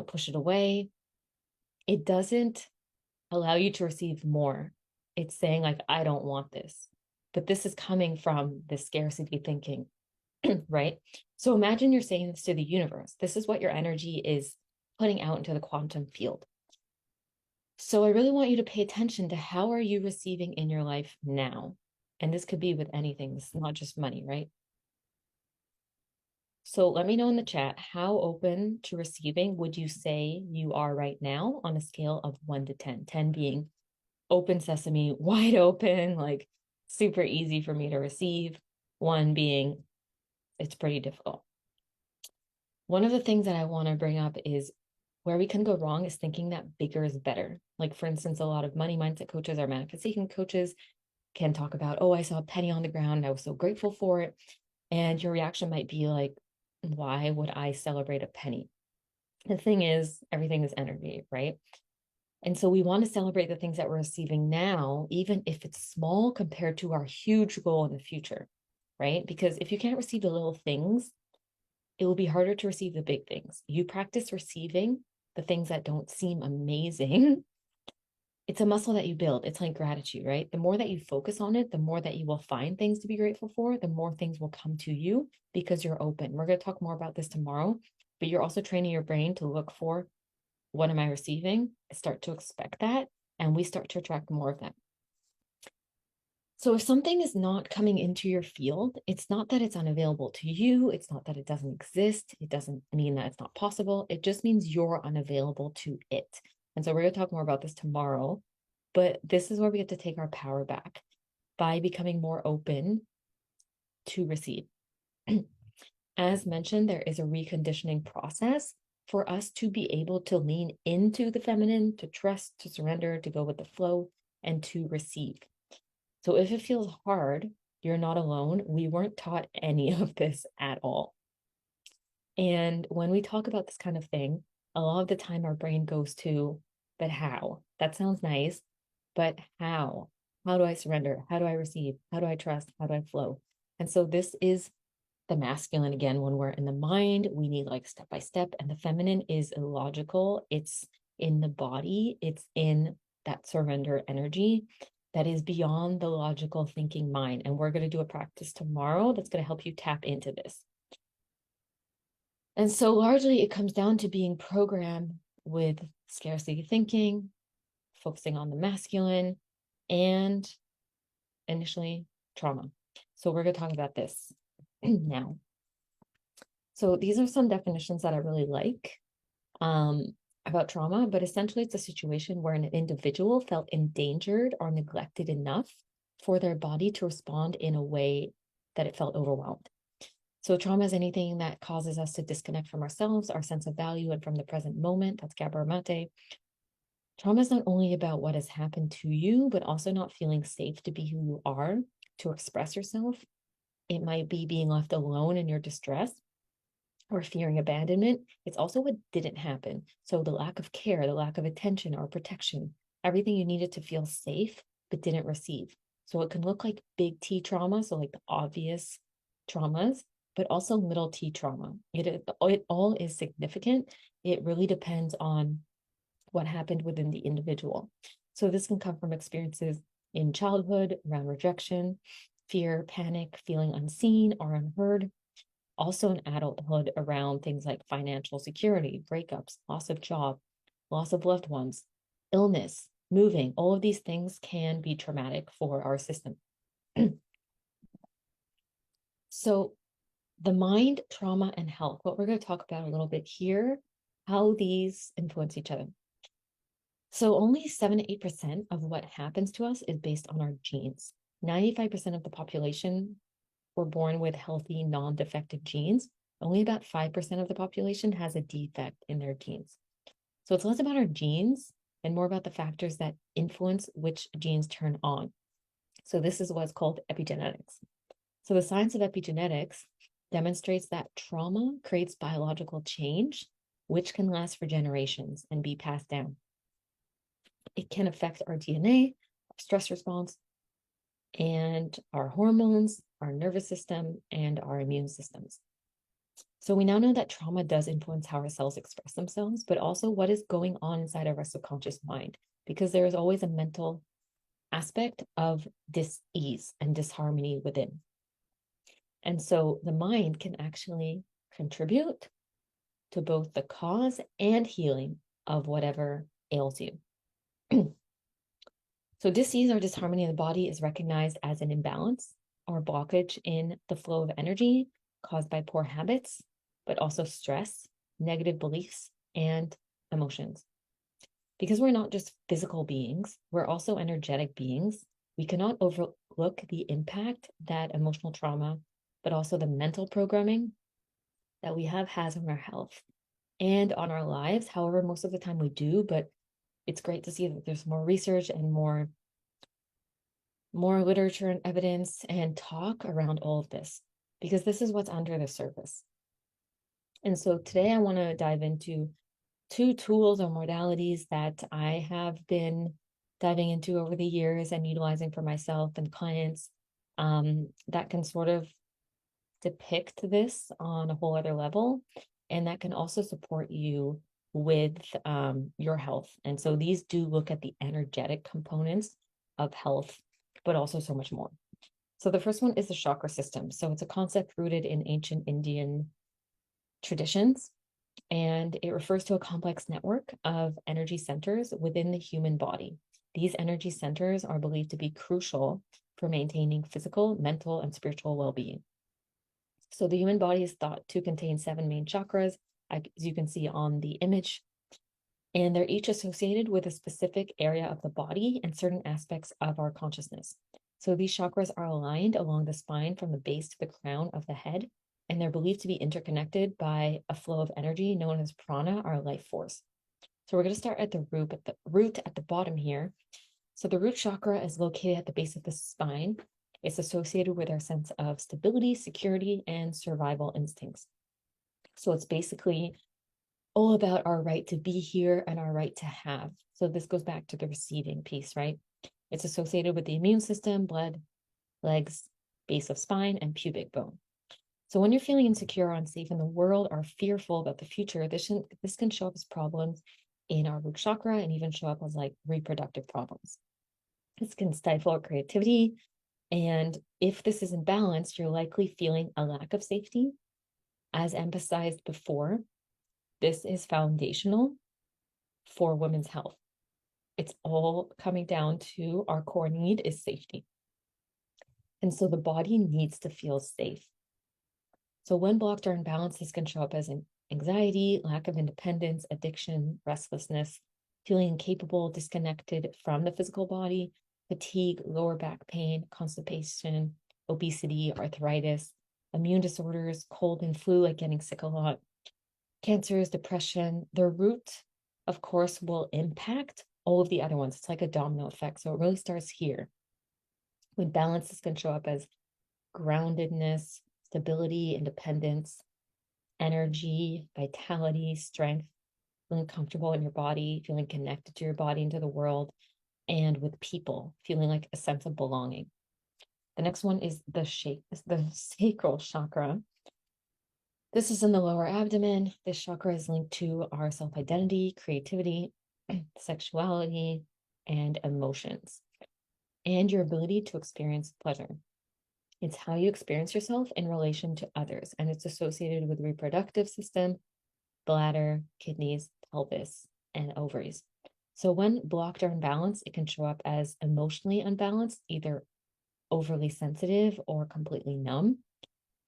push it away, it doesn't allow you to receive more. It's saying like, I don't want this. But this is coming from the scarcity thinking, right? So imagine you're saying this to the universe. This is what your energy is putting out into the quantum field. So I really want you to pay attention to, how are you receiving in your life now? And this could be with anything. This is not just money, right? So let me know in the chat, how open to receiving would you say you are right now on a scale of 1 to 10? 10 being open sesame, wide open, like super easy for me to receive. 1 being it's pretty difficult. One of the things that I want to bring up is, where we can go wrong is thinking that bigger is better. Like, for instance, a lot of money mindset coaches or manifestation coaches can talk about, oh, I saw a penny on the ground, I was so grateful for it. And your reaction might be like, why would I celebrate a penny? The thing is, everything is energy, right? And so we want to celebrate the things that we're receiving now, even if it's small compared to our huge goal in the future, right? Because if you can't receive the little things, it will be harder to receive the big things. You practice receiving the things that don't seem amazing, it's a muscle that you build. It's like gratitude, right? The more that you focus on it, the more that you will find things to be grateful for, the more things will come to you because you're open. We're going to talk more about this tomorrow, but you're also training your brain to look for, what am I receiving? Start to expect that, and we start to attract more of that. So if something is not coming into your field, it's not that it's unavailable to you. It's not that it doesn't exist. It doesn't mean that it's not possible. It just means you're unavailable to it. And so we're going to talk more about this tomorrow, but this is where we get to take our power back by becoming more open to receive. As mentioned, there is a reconditioning process for us to be able to lean into the feminine, to trust, to surrender, to go with the flow, and to receive. So if it feels hard, you're not alone. We weren't taught any of this at all. And when we talk about this kind of thing, a lot of the time our brain goes to, but how? That sounds nice, but how? How do I surrender? How do I receive? How do I trust? How do I flow? And so this is the masculine again. When we're in the mind, we need like step by step, and the feminine is illogical. It's in the body, it's in that surrender energy that is beyond the logical thinking mind. And we're going to do a practice tomorrow that's going to help you tap into this. And so largely it comes down to being programmed with scarcity thinking, focusing on the masculine, and initially trauma. So we're going to talk about this now. So these are some definitions that I really like about trauma, but essentially it's a situation where an individual felt endangered or neglected enough for their body to respond in a way that it felt overwhelmed. So trauma is anything that causes us to disconnect from ourselves, our sense of value, and from the present moment. That's Gabor Mate. Trauma is not only about what has happened to you, but also not feeling safe to be who you are, to express yourself. It might be being left alone in your distress or fearing abandonment. It's also what didn't happen. So the lack of care, the lack of attention or protection, everything you needed to feel safe, but didn't receive. So it can look like big T trauma, so like the obvious traumas, but also little T trauma. It all is significant. It really depends on what happened within the individual. So this can come from experiences in childhood around rejection, fear, panic, feeling unseen or unheard. Also in adulthood around things like financial security, breakups, loss of job, loss of loved ones, illness, moving. All of these things can be traumatic for our system. So the mind, trauma, and health, what we're going to talk about a little bit here, how these influence each other. So only 7 to 8% of what happens to us is based on our genes. 95% of the population were born with healthy, non-defective genes. Only about 5% of the population has a defect in their genes. So it's less about our genes and more about the factors that influence which genes turn on. So this is what's called epigenetics. So the science of epigenetics demonstrates that trauma creates biological change, which can last for generations and be passed down. It can affect our DNA, our stress response, and our hormones, our nervous system, and our immune systems. So we now know that trauma does influence how our cells express themselves, but also what is going on inside of our subconscious mind, because there is always a mental aspect of dis-ease and disharmony within. And so the mind can actually contribute to both the cause and healing of whatever ails you. So dis-ease or disharmony in the body is recognized as an imbalance or blockage in the flow of energy caused by poor habits, but also stress, negative beliefs, and emotions. Because we're not just physical beings, we're also energetic beings. We cannot overlook the impact that emotional trauma, but also the mental programming that we have has on our health and on our lives. However, most of the time we do, but it's great to see that there's more research and more literature and evidence and talk around all of this, because this is what's under the surface. And so today I want to dive into 2 tools or modalities that I have been diving into over the years and utilizing for myself and clients that can sort of depict this on a whole other level, and that can also support you with your health. And so these do look at the energetic components of health, but also so much more. So the first one is the chakra system. So it's a concept rooted in ancient Indian traditions, and it refers to a complex network of energy centers within the human body. These energy centers are believed to be crucial for maintaining physical, mental, and spiritual well-being. So the human body is thought to contain 7 main chakras, as you can see on the image, and they're each associated with a specific area of the body and certain aspects of our consciousness. So these chakras are aligned along the spine from the base to the crown of the head, and they're believed to be interconnected by a flow of energy known as prana, our life force. So we're going to start at the root at the bottom here. So the root chakra is located at the base of the spine. It's associated with our sense of stability, security, and survival instincts. So it's basically all about our right to be here and our right to have. So this goes back to the receiving piece, right? It's associated with the immune system, blood, legs, base of spine, and pubic bone. So when you're feeling insecure or unsafe in the world or fearful about the future, this can show up as problems in our root chakra and even show up as like reproductive problems. This can stifle our creativity. And if this is imbalanced, you're likely feeling a lack of safety. As emphasized before, this is foundational for women's health. It's all coming down to our core need is safety. And so the body needs to feel safe. So when blocked or imbalanced, this can show up as anxiety, lack of independence, addiction, restlessness, feeling incapable, disconnected from the physical body, fatigue, lower back pain, constipation, obesity, arthritis, immune disorders, cold and flu, like getting sick a lot, cancers, depression. The root, of course, will impact all of the other ones. It's like a domino effect. So it really starts here. When balance, this can show up as groundedness, stability, independence, energy, vitality, strength, feeling comfortable in your body, feeling connected to your body and to the world, and with people, feeling like a sense of belonging. The next one is the sacral chakra. This is in the lower abdomen. This chakra is linked to our self-identity, creativity, sexuality, and emotions, and your ability to experience pleasure. It's how you experience yourself in relation to others, and it's associated with the reproductive system, bladder, kidneys, pelvis, and ovaries. So when blocked or imbalanced, it can show up as emotionally unbalanced, either overly sensitive or completely numb,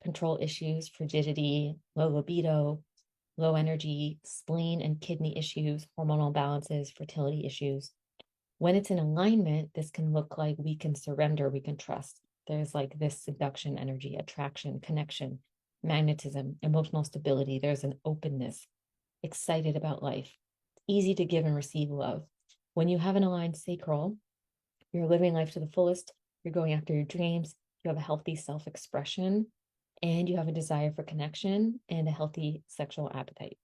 control issues, frigidity, low libido, low energy, spleen and kidney issues, hormonal imbalances, fertility issues. When it's in alignment, this can look like we can surrender, we can trust. There's like this seduction energy, attraction, connection, magnetism, emotional stability. There's an openness, excited about life. It's easy to give and receive love. When you have an aligned sacral, you're living life to the fullest, you're going after your dreams, you have a healthy self-expression, and you have a desire for connection and a healthy sexual appetite.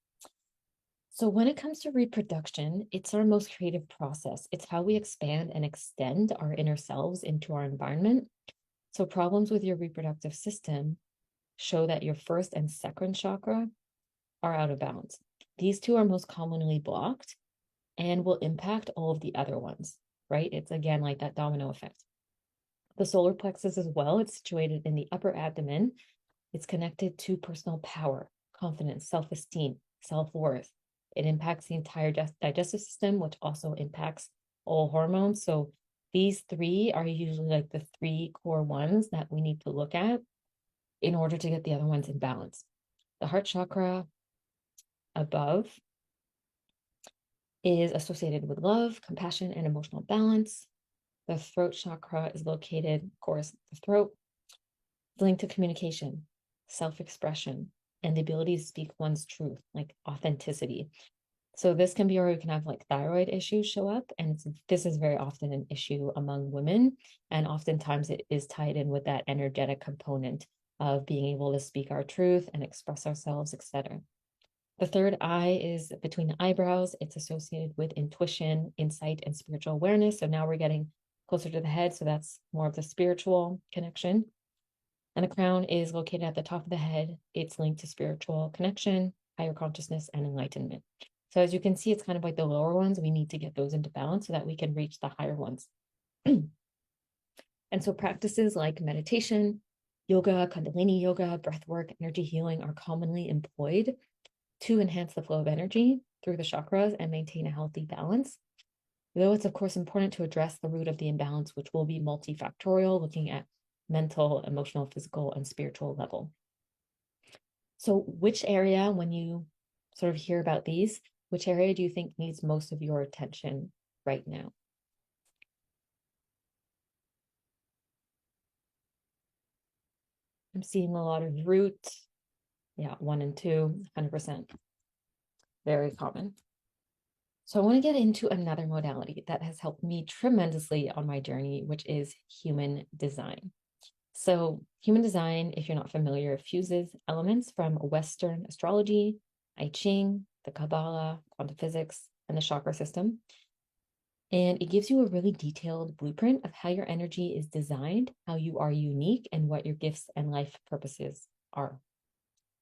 So when it comes to reproduction, it's our most creative process. It's how we expand and extend our inner selves into our environment. So problems with your reproductive system show that your first and second chakra are out of balance. These two are most commonly blocked and will impact all of the other ones, right? It's again like that domino effect. The solar plexus as well, it's situated in the upper abdomen. It's connected to personal power, confidence, self-esteem, self-worth. It impacts the entire digestive system, which also impacts all hormones. So these three are usually like the 3 core ones that we need to look at in order to get the other ones in balance. The heart chakra above is associated with love, compassion, and emotional balance. The throat chakra is located, of course, the throat, linked to communication, self-expression, and the ability to speak one's truth, like authenticity. So this can be where we can have like thyroid issues show up, and this is very often an issue among women, and oftentimes it is tied in with that energetic component of being able to speak our truth and express ourselves, etc. The third eye is between the eyebrows. It's associated with intuition, insight, and spiritual awareness. So now we're getting closer to the head, so that's more of the spiritual connection. And the crown is located at the top of the head. It's linked to spiritual connection, higher consciousness, and enlightenment. So as you can see, it's kind of like the lower ones. We need to get those into balance so that we can reach the higher ones. And so practices like meditation, yoga, Kundalini yoga, breath work, energy healing are commonly employed to enhance the flow of energy through the chakras and maintain a healthy balance. Though it's, of course, important to address the root of the imbalance, which will be multifactorial, looking at mental, emotional, physical, and spiritual level. So which area, when you sort of hear about these, which area do you think needs most of your attention right now? I'm seeing a lot of root. Yeah, 1 and 2, 100%. Very common. So I want to get into another modality that has helped me tremendously on my journey, which is human design. So human design, if you're not familiar, fuses elements from Western astrology, I Ching, the Kabbalah, quantum physics, and the chakra system. And it gives you a really detailed blueprint of how your energy is designed, how you are unique, and what your gifts and life purposes are.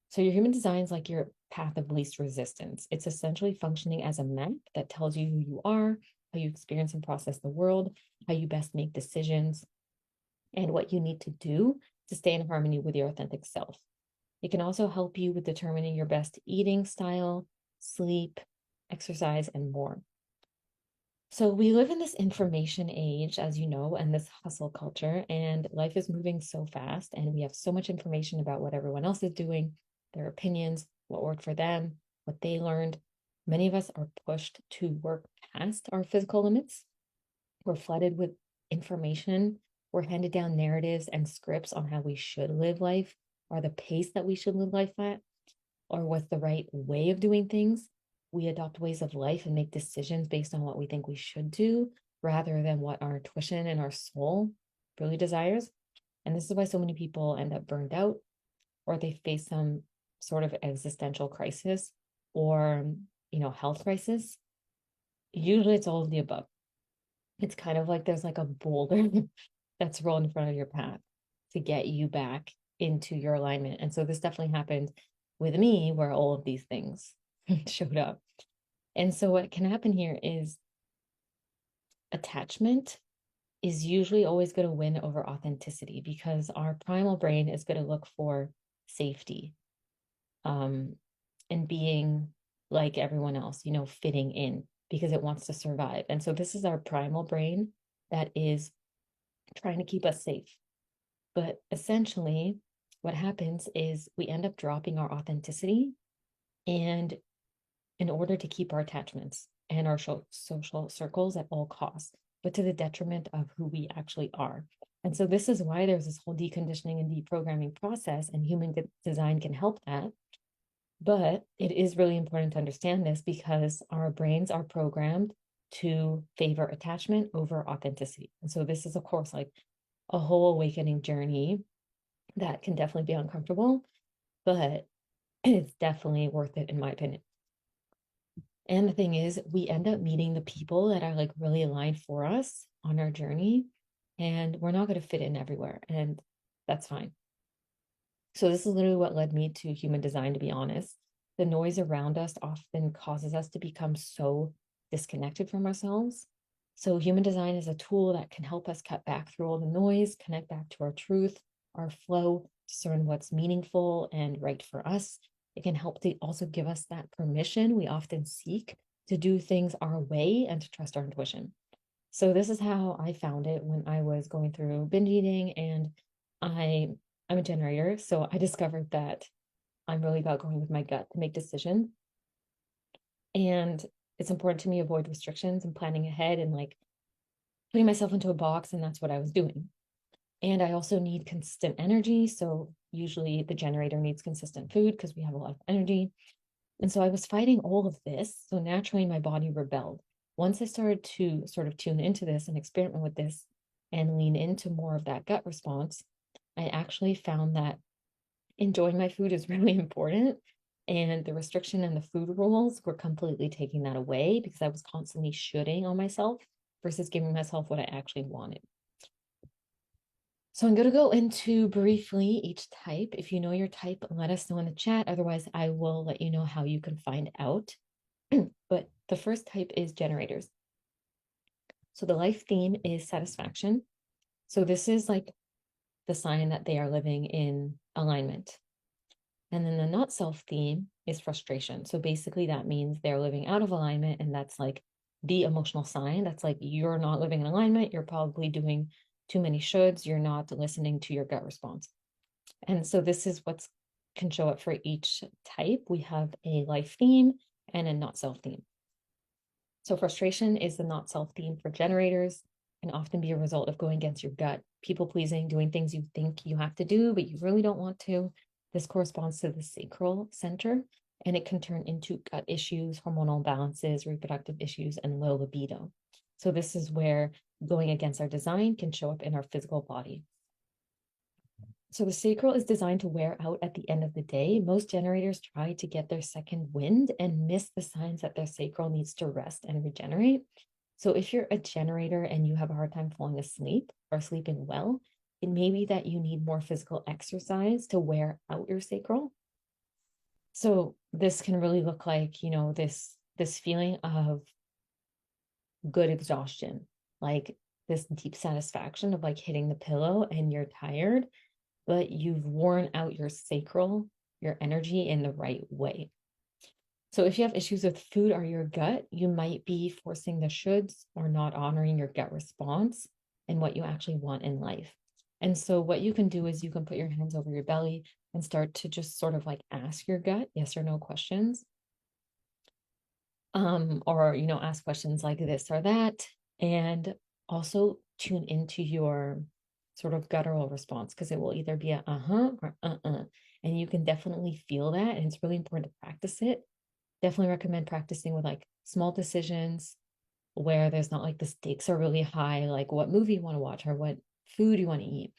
So your human design is like your path of least resistance. It's essentially functioning as a map that tells you who you are, how you experience and process the world, how you best make decisions, and what you need to do to stay in harmony with your authentic self. It can also help you with determining your best eating style, sleep, exercise, and more. So we live in this information age, as you know, and this hustle culture, and life is moving so fast, and we have so much information about what everyone else is doing, their opinions, what worked for them, what they learned. Many of us are pushed to work past our physical limits. We're flooded with information. We're handed down narratives and scripts on how we should live life, or the pace that we should live life at, or what's the right way of doing things. We adopt ways of life and make decisions based on what we think we should do rather than what our intuition and our soul really desires. And this is why so many people end up burned out, or they face some sort of existential crisis or, health crisis. Usually it's all of the above. It's kind of like there's like a boulder that's rolled in front of your path to get you back into your alignment. And so this definitely happened with me, where all of these things showed up. And so what can happen here is attachment is usually always going to win over authenticity, because our primal brain is going to look for safety, and being like everyone else, fitting in, because it wants to survive. And so this is our primal brain that is trying to keep us safe. But essentially, what happens is we end up dropping our authenticity, and in order to keep our attachments and our social circles at all costs, but to the detriment of who we actually are. And so this is why there's this whole deconditioning and deprogramming process, and human design can help that. But it is really important to understand this, because our brains are programmed to favor attachment over authenticity. And so this is, of course, like a whole awakening journey that can definitely be uncomfortable, but it's definitely worth it, in my opinion. And the thing is, we end up meeting the people that are like really aligned for us on our journey, and we're not going to fit in everywhere, and that's fine. So this is literally what led me to human design, to be honest. The noise around us often causes us to become so disconnected from ourselves. So human design is a tool that can help us cut back through all the noise, connect back to our truth, our flow, discern what's meaningful and right for us. It can help to also give us that permission we often seek to do things our way and to trust our intuition. So this is how I found it when I was going through binge eating, and I'm a generator. So I discovered that I'm really about going with my gut to make decisions. And it's important to me to avoid restrictions and planning ahead and like putting myself into a box. And that's what I was doing. And I also need consistent energy. So usually the generator needs consistent food because we have a lot of energy. And so I was fighting all of this. So naturally my body rebelled. Once I started to sort of tune into this and experiment with this and lean into more of that gut response, I actually found that enjoying my food is really important. And the restriction and the food rules were completely taking that away, because I was constantly shooting on myself versus giving myself what I actually wanted. So I'm going to go into briefly each type. If you know your type, let us know in the chat. Otherwise, I will let you know how you can find out. but the first type is generators. So the life theme is satisfaction. So this is like the sign that they are living in alignment. And then the not self theme is frustration. So basically that means they're living out of alignment, and that's like the emotional sign. That's like you're not living in alignment. You're probably doing too many shoulds. You're not listening to your gut response. And so this is what's can show up for each type. We have a life theme and a not self theme. So frustration is the not self theme for generators, can often be a result of going against your gut, people pleasing, doing things you think you have to do, but you really don't want to. This corresponds to the sacral center, and it can turn into gut issues, hormonal imbalances, reproductive issues, and low libido. So this is where going against our design can show up in our physical body. So the sacral is designed to wear out at the end of the day. Most generators try to get their second wind and miss the signs that their sacral needs to rest and regenerate. So if you're a generator and you have a hard time falling asleep or sleeping well, it may be that you need more physical exercise to wear out your sacral. So this can really look like, you know, this feeling of good exhaustion, like this deep satisfaction of like hitting the pillow and you're tired, but you've worn out your sacral, your energy in the right way. So if you have issues with food or your gut, you might be forcing the shoulds or not honoring your gut response and what you actually want in life. And so what you can do is you can put your hands over your belly and start to just sort of like ask your gut yes or no questions. Or, you know, ask questions like this or that, and also tune into your sort of guttural response, because it will either be a uh-huh or uh-uh. And you can definitely feel that. And it's really important to practice it. Definitely recommend practicing with like small decisions where there's not like the stakes are really high, like what movie you want to watch or what food you want to eat.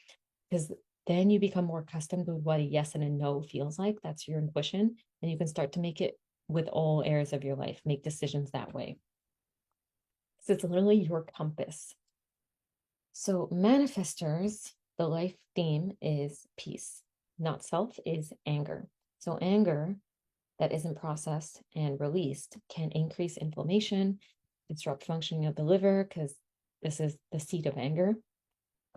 Because then you become more accustomed with what a yes and a no feels like. That's your intuition. And you can start to make it with all areas of your life, make decisions that way. So it's literally your compass. So manifestors, the life theme is peace. Not self is anger. So anger that isn't processed and released can increase inflammation, disrupt functioning of the liver, because this is the seat of anger,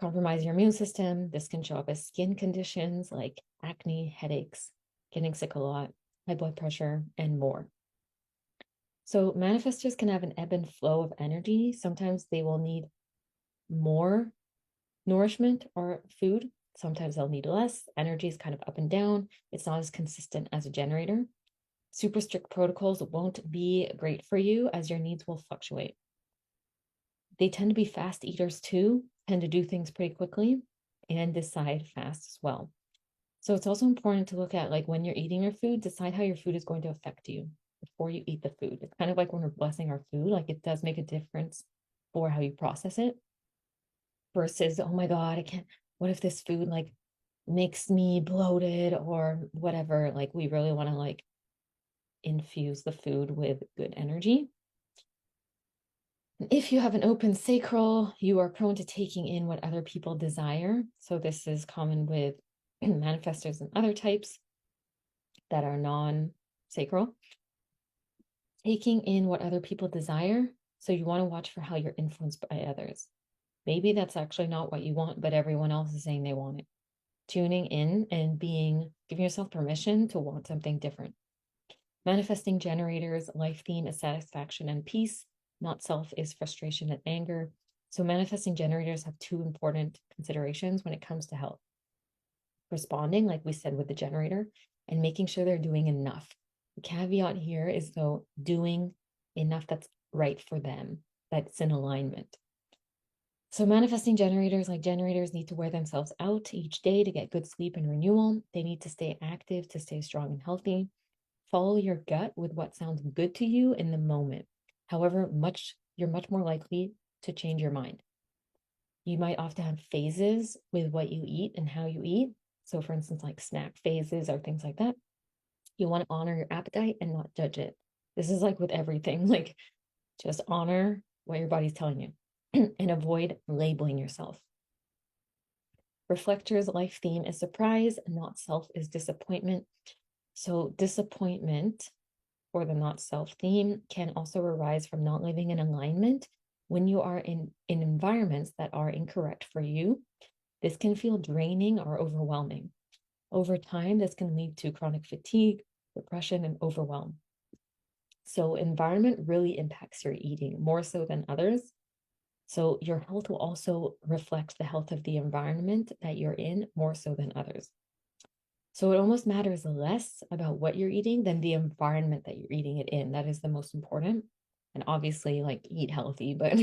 compromise your immune system. This can show up as skin conditions like acne, headaches, getting sick a lot, high blood pressure, and more. So manifestors can have an ebb and flow of energy. Sometimes they will need more nourishment or food. Sometimes they'll need less. Energy is kind of up and down. It's not as consistent as a generator. Super strict protocols won't be great for you as your needs will fluctuate. They tend to be fast eaters too, tend to do things pretty quickly and decide fast as well. So it's also important to look at like when you're eating your food, decide how your food is going to affect you before you eat the food. It's kind of like when we're blessing our food, like it does make a difference for how you process it versus, oh my God, I can't, what if this food like makes me bloated or whatever? Like we really want to like infuse the food with good energy. If you have an open sacral, you are prone to taking in what other people desire. So this is common with manifestors and other types that are non-sacral. Taking in what other people desire. So you want to watch for how you're influenced by others. Maybe that's actually not what you want, but everyone else is saying they want it. Tuning in and giving yourself permission to want something different. Manifesting generators, life theme is satisfaction and peace. Not self is frustration and anger. So manifesting generators have two important considerations when it comes to health. Responding, like we said with the generator, and making sure they're doing enough. The caveat here is though doing enough that's right for them, that's in alignment. So manifesting generators, like generators, need to wear themselves out each day to get good sleep and renewal. They need to stay active to stay strong and healthy. Follow your gut with what sounds good to you in the moment. However, you're much more likely to change your mind. You might often have phases with what you eat and how you eat. So for instance, like snack phases or things like that. You want to honor your appetite and not judge it. This is like with everything, like just honor what your body's telling you and avoid labeling yourself. Reflectors' life theme is surprise, not self is disappointment. So disappointment or the not self theme can also arise from not living in alignment when you are in environments that are incorrect for you. This can feel draining or overwhelming. Over time, this can lead to chronic fatigue, depression, and overwhelm. So environment really impacts your eating more so than others. So your health will also reflect the health of the environment that you're in more so than others. So it almost matters less about what you're eating than the environment that you're eating it in. That is the most important. And obviously, like, eat healthy, but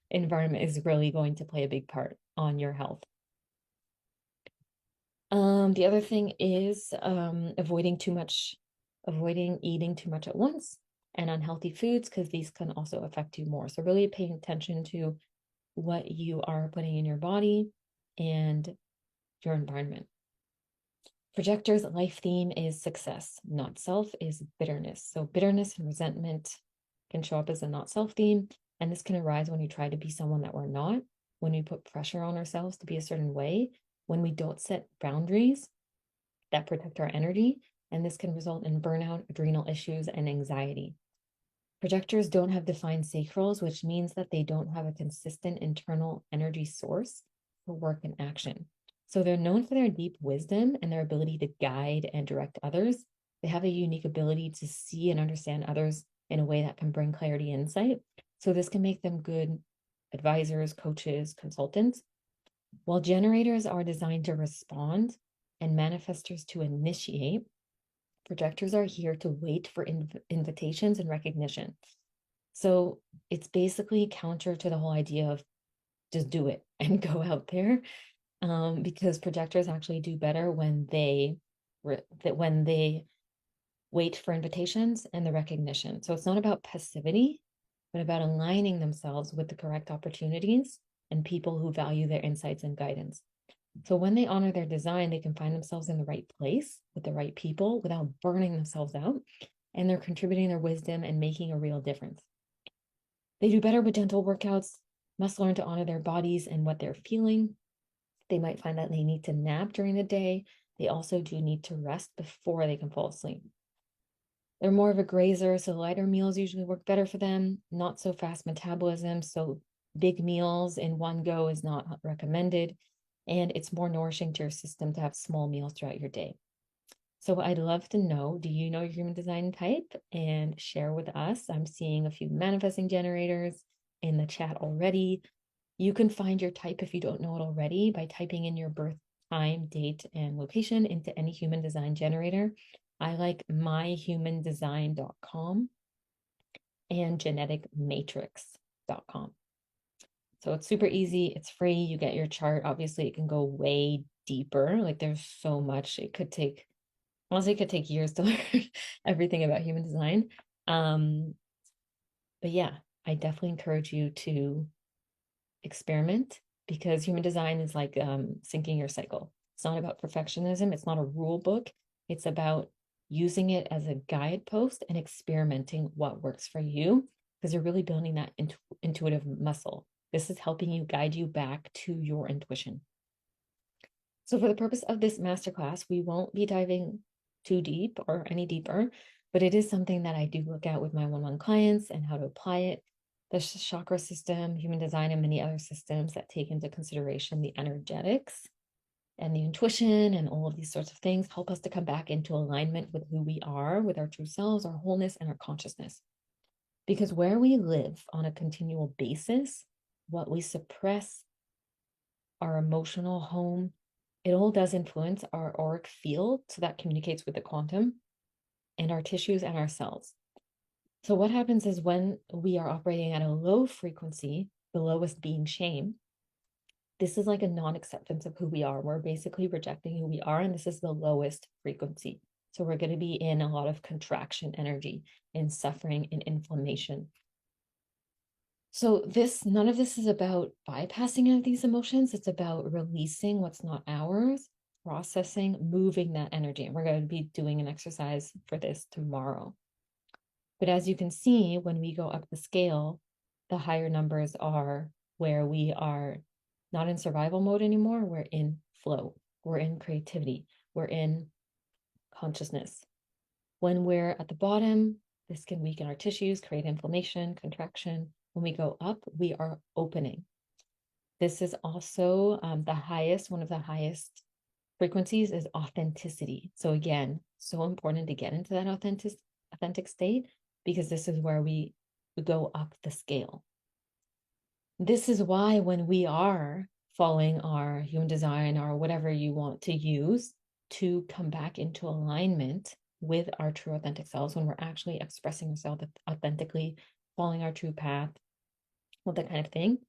environment is really going to play a big part on your health. The other thing is avoiding eating too much at once and unhealthy foods, because these can also affect you more. So really paying attention to what you are putting in your body and your environment. Projector's life theme is success, not self is bitterness. So bitterness and resentment can show up as a not self theme. And this can arise when you try to be someone that we're not, when we put pressure on ourselves to be a certain way, when we don't set boundaries that protect our energy. And this can result in burnout, adrenal issues, and anxiety. Projectors don't have defined sacrals, which means that they don't have a consistent internal energy source for work and action. So they're known for their deep wisdom and their ability to guide and direct others. They have a unique ability to see and understand others in a way that can bring clarity and insight. So this can make them good advisors, coaches, consultants. While generators are designed to respond and manifestors to initiate, projectors are here to wait for invitations and recognition. So it's basically counter to the whole idea of just do it and go out there, because projectors actually do better when they wait for invitations and the recognition. So it's not about passivity, but about aligning themselves with the correct opportunities and people who value their insights and guidance. So when they honor their design, they can find themselves in the right place with the right people without burning themselves out, and they're contributing their wisdom and making a real difference. They do better with gentle workouts, must learn to honor their bodies and what they're feeling. They might find that they need to nap during the day. They also do need to rest before they can fall asleep. They're more of a grazer, so lighter meals usually work better for them, not so fast metabolism, so big meals in one go is not recommended, and it's more nourishing to your system to have small meals throughout your day. So I'd love to know, do you know your human design type? And share with us. I'm seeing a few manifesting generators in the chat already. You can find your type if you don't know it already by typing in your birth time, date, and location into any human design generator. I like myhumandesign.com and geneticmatrix.com. So it's super easy. It's free. You get your chart. Obviously, it can go way deeper. Like, there's so much. Honestly, it could take years to learn everything about human design. But yeah, I definitely encourage you to experiment, because human design is like syncing your cycle. It's not about perfectionism. It's not a rule book. It's about using it as a guidepost and experimenting what works for you, because you're really building that intuitive muscle. This is helping you guide you back to your intuition. So for the purpose of this masterclass, we won't be diving too deep or any deeper, but it is something that I do look at with my one-on-one clients and how to apply it. The chakra system, human design, and many other systems that take into consideration the energetics and the intuition and all of these sorts of things help us to come back into alignment with who we are, with our true selves, our wholeness, and our consciousness. Because where we live on a continual basis, what we suppress, our emotional home, it all does influence our auric field. So that communicates with the quantum and our tissues and our cells. So what happens is when we are operating at a low frequency, the lowest being shame, this is like a non-acceptance of who we are. We're basically rejecting who we are, and this is the lowest frequency. So we're going to be in a lot of contraction energy, in suffering, in inflammation. So none of this is about bypassing any of these emotions. It's about releasing what's not ours, processing, moving that energy. And we're going to be doing an exercise for this tomorrow. But as you can see, when we go up the scale, the higher numbers are where we are not in survival mode anymore. We're in flow. We're in creativity. We're in consciousness. When we're at the bottom, This can weaken our tissues, create inflammation, contraction. When we go up, we are opening. This is also one of the highest frequencies is authenticity. So again, so important to get into that authentic state, because this is where we go up the scale. This is why when we are following our human design or whatever you want to use to come back into alignment with our true authentic selves, when we're actually expressing ourselves authentically, following our true path, well, that kind of thing,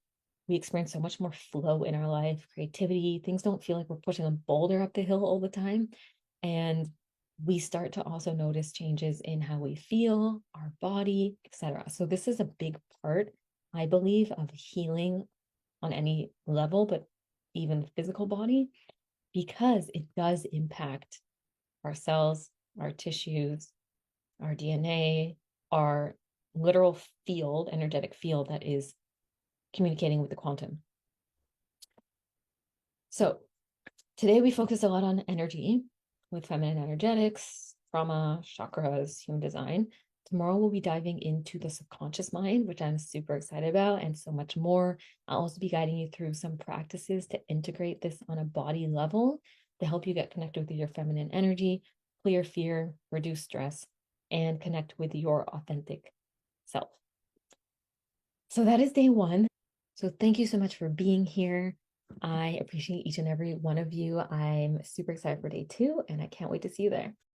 we experience so much more flow in our life, creativity. Things don't feel like we're pushing a boulder up the hill all the time. And we start to also notice changes in how we feel, our body, etc. So this is a big part, I believe, of healing on any level, but even the physical body, because it does impact our cells, our tissues, our DNA, our literal field, energetic field that is communicating with the quantum. So today we focus a lot on energy with feminine energetics, trauma, chakras, human design. Tomorrow we'll be diving into the subconscious mind, which I'm super excited about, and so much more. I'll also be guiding you through some practices to integrate this on a body level to help you get connected with your feminine energy, clear fear, reduce stress, and connect with your authentic self. So that is day one. So thank you so much for being here. I appreciate each and every one of you. I'm super excited for day two, and I can't wait to see you there.